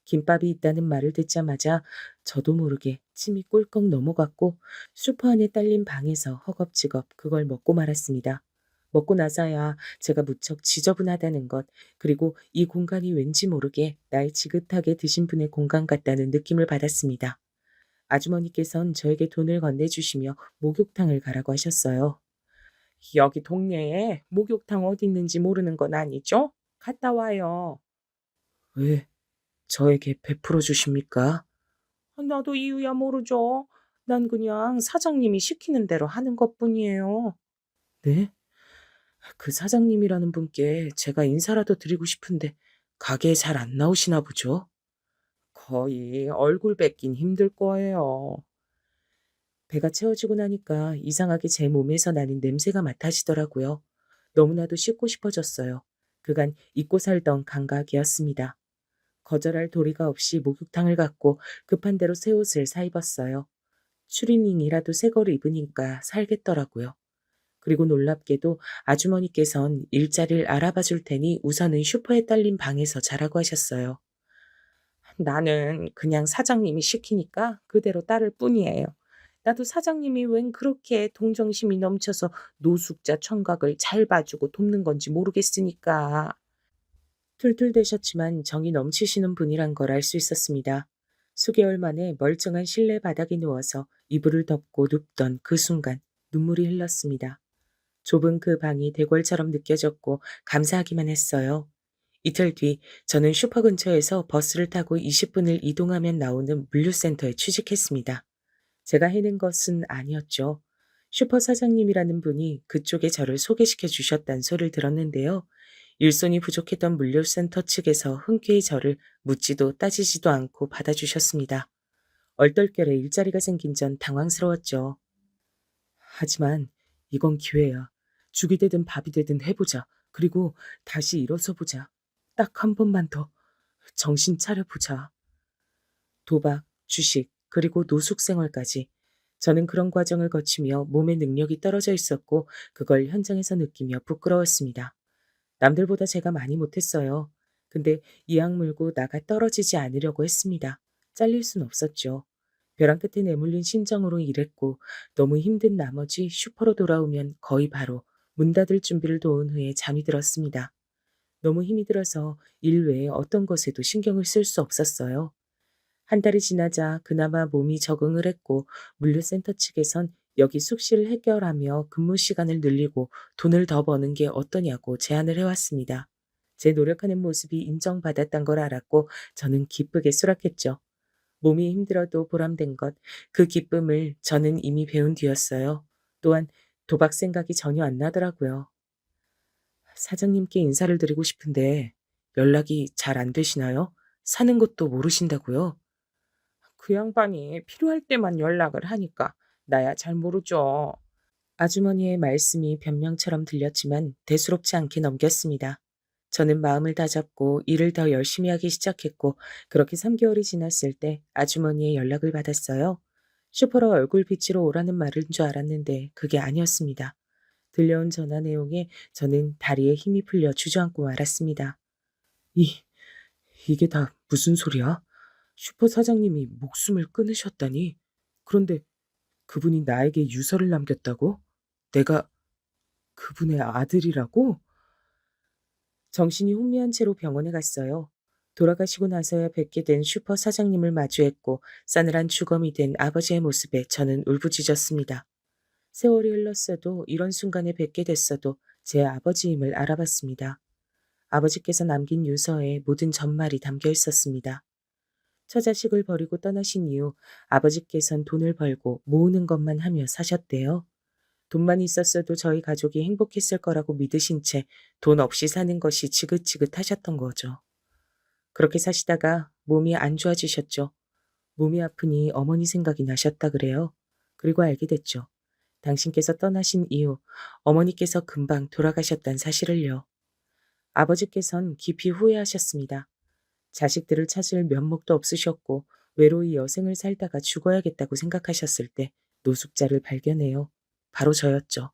김밥이 있다는 말을 듣자마자 저도 모르게 침이 꿀꺽 넘어갔고 슈퍼 안에 딸린 방에서 허겁지겁 그걸 먹고 말았습니다. 먹고 나서야 제가 무척 지저분하다는 것, 그리고 이 공간이 왠지 모르게 날 지긋하게 드신 분의 공간 같다는 느낌을 받았습니다. 아주머니께선 저에게 돈을 건네주시며 목욕탕을 가라고 하셨어요. 여기 동네에 목욕탕 어디 있는지 모르는 건 아니죠? 갔다 와요. 왜 저에게 베풀어 주십니까? 나도 이유야 모르죠. 난 그냥 사장님이 시키는 대로 하는 것뿐이에요. 네? 그 사장님이라는 분께 제가 인사라도 드리고 싶은데 가게에 잘 안 나오시나 보죠? 거의 얼굴 뵙긴 힘들 거예요. 배가 채워지고 나니까 이상하게 제 몸에서 나는 냄새가 맡아지더라고요. 너무나도 씻고 싶어졌어요. 그간 잊고 살던 감각이었습니다. 거절할 도리가 없이 목욕탕을 갔고 급한 대로 새 옷을 사입었어요. 추리닝이라도 새 거를 입으니까 살겠더라고요. 그리고 놀랍게도 아주머니께선 일자리를 알아봐 줄 테니 우선은 슈퍼에 딸린 방에서 자라고 하셨어요. 나는 그냥 사장님이 시키니까 그대로 따를 뿐이에요. 나도 사장님이 웬 그렇게 동정심이 넘쳐서 노숙자 청각을 잘 봐주고 돕는 건지 모르겠으니까. 툴툴대셨지만 정이 넘치시는 분이란 걸 알 수 있었습니다. 수개월 만에 멀쩡한 실내 바닥에 누워서 이불을 덮고 눕던 그 순간 눈물이 흘렀습니다. 좁은 그 방이 대궐처럼 느껴졌고 감사하기만 했어요. 이틀 뒤 저는 슈퍼 근처에서 버스를 타고 20분을 이동하면 나오는 물류센터에 취직했습니다. 제가 해낸 것은 아니었죠. 슈퍼 사장님이라는 분이 그쪽에 저를 소개시켜 주셨다는 소리를 들었는데요. 일손이 부족했던 물류센터 측에서 흔쾌히 저를 묻지도 따지지도 않고 받아주셨습니다. 얼떨결에 일자리가 생긴 전 당황스러웠죠. 하지만 이건 기회야. 죽이 되든 밥이 되든 해보자. 그리고 다시 일어서 보자. 딱 한 번만 더 정신 차려보자. 도박, 주식, 그리고 노숙 생활까지. 저는 그런 과정을 거치며 몸의 능력이 떨어져 있었고 그걸 현장에서 느끼며 부끄러웠습니다. 남들보다 제가 많이 못했어요. 근데 이악 물고 나가 떨어지지 않으려고 했습니다. 잘릴 순 없었죠. 벼랑 끝에 내몰린 심정으로 일했고 너무 힘든 나머지 슈퍼로 돌아오면 거의 바로 문 닫을 준비를 도운 후에 잠이 들었습니다. 너무 힘이 들어서 일 외에 어떤 것에도 신경을 쓸 수 없었어요. 한 달이 지나자 그나마 몸이 적응을 했고 물류센터 측에선 여기 숙식을 해결하며 근무 시간을 늘리고 돈을 더 버는 게 어떠냐고 제안을 해왔습니다. 제 노력하는 모습이 인정받았단 걸 알았고 저는 기쁘게 수락했죠. 몸이 힘들어도 보람된 것, 그 기쁨을 저는 이미 배운 뒤였어요. 또한 도박 생각이 전혀 안 나더라고요. 사장님께 인사를 드리고 싶은데 연락이 잘 안 되시나요? 사는 것도 모르신다고요? 그 양반이 필요할 때만 연락을 하니까 나야 잘 모르죠. 아주머니의 말씀이 변명처럼 들렸지만 대수롭지 않게 넘겼습니다. 저는 마음을 다잡고 일을 더 열심히 하기 시작했고 그렇게 3개월이 지났을 때 아주머니의 연락을 받았어요. 슈퍼로 얼굴 비치러 오라는 말인 줄 알았는데 그게 아니었습니다. 들려온 전화 내용에 저는 다리에 힘이 풀려 주저앉고 말았습니다. 이, 이게 다 무슨 소리야? 슈퍼 사장님이 목숨을 끊으셨다니? 그런데 그분이 나에게 유서를 남겼다고? 내가 그분의 아들이라고? 정신이 혼미한 채로 병원에 갔어요. 돌아가시고 나서야 뵙게 된 슈퍼 사장님을 마주했고 싸늘한 주검이 된 아버지의 모습에 저는 울부짖었습니다. 세월이 흘렀어도 이런 순간에 뵙게 됐어도 제 아버지임을 알아봤습니다. 아버지께서 남긴 유서에 모든 전말이 담겨 있었습니다. 처자식을 버리고 떠나신 이후 아버지께선 돈을 벌고 모으는 것만 하며 사셨대요. 돈만 있었어도 저희 가족이 행복했을 거라고 믿으신 채 돈 없이 사는 것이 지긋지긋하셨던 거죠. 그렇게 사시다가 몸이 안 좋아지셨죠. 몸이 아프니 어머니 생각이 나셨다 그래요. 그리고 알게 됐죠. 당신께서 떠나신 이후 어머니께서 금방 돌아가셨단 사실을요. 아버지께선 깊이 후회하셨습니다. 자식들을 찾을 면목도 없으셨고 외로이 여생을 살다가 죽어야겠다고 생각하셨을 때 노숙자를 발견해요. 바로 저였죠.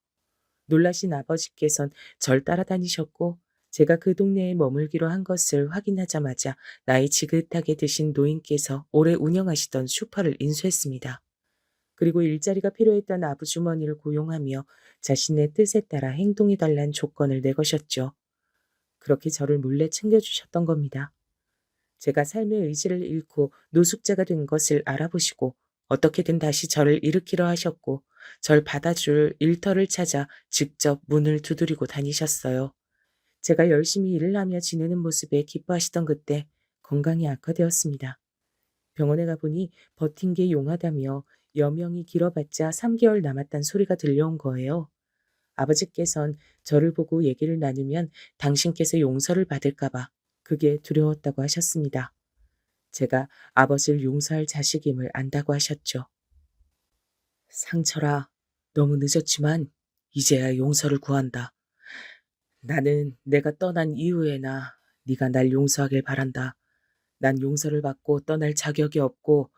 놀라신 아버지께선 절 따라다니셨고 제가 그 동네에 머물기로 한 것을 확인하자마자 나이 지긋하게 드신 노인께서 오래 운영하시던 슈퍼를 인수했습니다. 그리고 일자리가 필요했던 아주머니를 고용하며 자신의 뜻에 따라 행동해달란 조건을 내거셨죠. 그렇게 저를 몰래 챙겨주셨던 겁니다. 제가 삶의 의지를 잃고 노숙자가 된 것을 알아보시고 어떻게든 다시 저를 일으키려 하셨고 절 받아줄 일터를 찾아 직접 문을 두드리고 다니셨어요. 제가 열심히 일을 하며 지내는 모습에 기뻐하시던 그때 건강이 악화되었습니다. 병원에 가보니 버틴 게 용하다며 여명이 길어봤자 3개월 남았단 소리가 들려온 거예요. 아버지께선 저를 보고 얘기를 나누면 당신께서 용서를 받을까봐 그게 두려웠다고 하셨습니다. 제가 아버지를 용서할 자식임을 안다고 하셨죠. 상철아, 너무 늦었지만 이제야 용서를 구한다. 나는 내가 떠난 이후에나 네가 날 용서하길 바란다. 난 용서를 받고 떠날 자격이 없고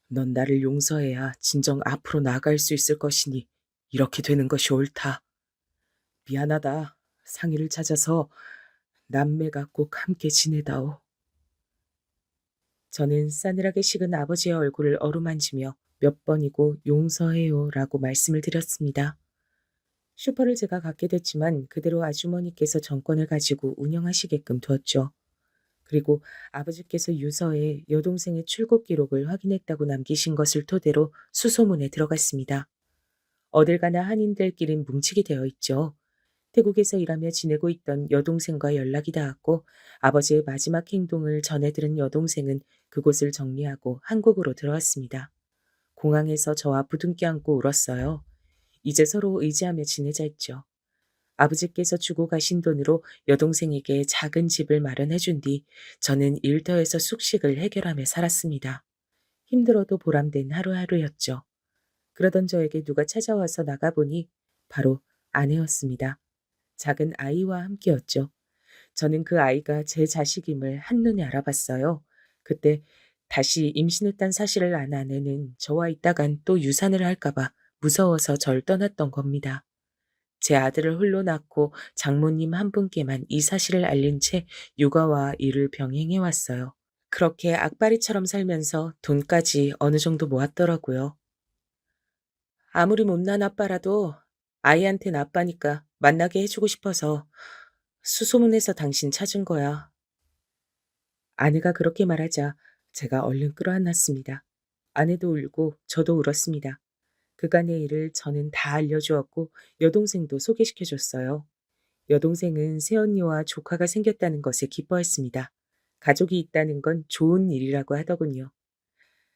넌 나를 용서해야 진정 앞으로 나아갈 수 있을 것이니 이렇게 되는 것이 옳다. 미안하다. 상의를 찾아서 남매가 꼭 함께 지내다오. 저는 싸늘하게 식은 아버지의 얼굴을 어루만지며 몇 번이고 용서해요 라고 말씀을 드렸습니다. 슈퍼를 제가 갖게 됐지만 그대로 아주머니께서 정권을 가지고 운영하시게끔 두었죠. 그리고 아버지께서 유서에 여동생의 출국 기록을 확인했다고 남기신 것을 토대로 수소문에 들어갔습니다. 어딜 가나 한인들끼린 뭉치게 되어 있죠. 태국에서 일하며 지내고 있던 여동생과 연락이 닿았고 아버지의 마지막 행동을 전해 들은 여동생은 그곳을 정리하고 한국으로 들어왔습니다. 공항에서 저와 부둥켜 안고 울었어요. 이제 서로 의지하며 지내자 했죠. 아버지께서 주고 가신 돈으로 여동생에게 작은 집을 마련해 준 뒤 저는 일터에서 숙식을 해결하며 살았습니다. 힘들어도 보람된 하루하루였죠. 그러던 저에게 누가 찾아와서 나가보니 바로 아내였습니다. 작은 아이와 함께였죠. 저는 그 아이가 제 자식임을 한눈에 알아봤어요. 그때 다시 임신했단 사실을 안 아내는 저와 있다간 또 유산을 할까봐 무서워서 절 떠났던 겁니다. 제 아들을 홀로 낳고 장모님 한 분께만 이 사실을 알린 채 육아와 일을 병행해 왔어요. 그렇게 악바리처럼 살면서 돈까지 어느 정도 모았더라고요. 아무리 못난 아빠라도 아이한텐 아빠니까 만나게 해주고 싶어서 수소문해서 당신 찾은 거야. 아내가 그렇게 말하자 제가 얼른 끌어안았습니다. 아내도 울고 저도 울었습니다. 그간의 일을 저는 다 알려주었고 여동생도 소개시켜줬어요. 여동생은 새언니와 조카가 생겼다는 것에 기뻐했습니다. 가족이 있다는 건 좋은 일이라고 하더군요.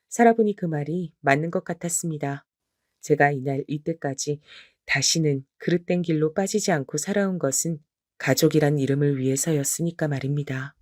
살아보니 그 말이 맞는 것 같았습니다. 제가 이날 이때까지 다시는 그릇된 길로 빠지지 않고 살아온 것은 가족이란 이름을 위해서였으니까 말입니다.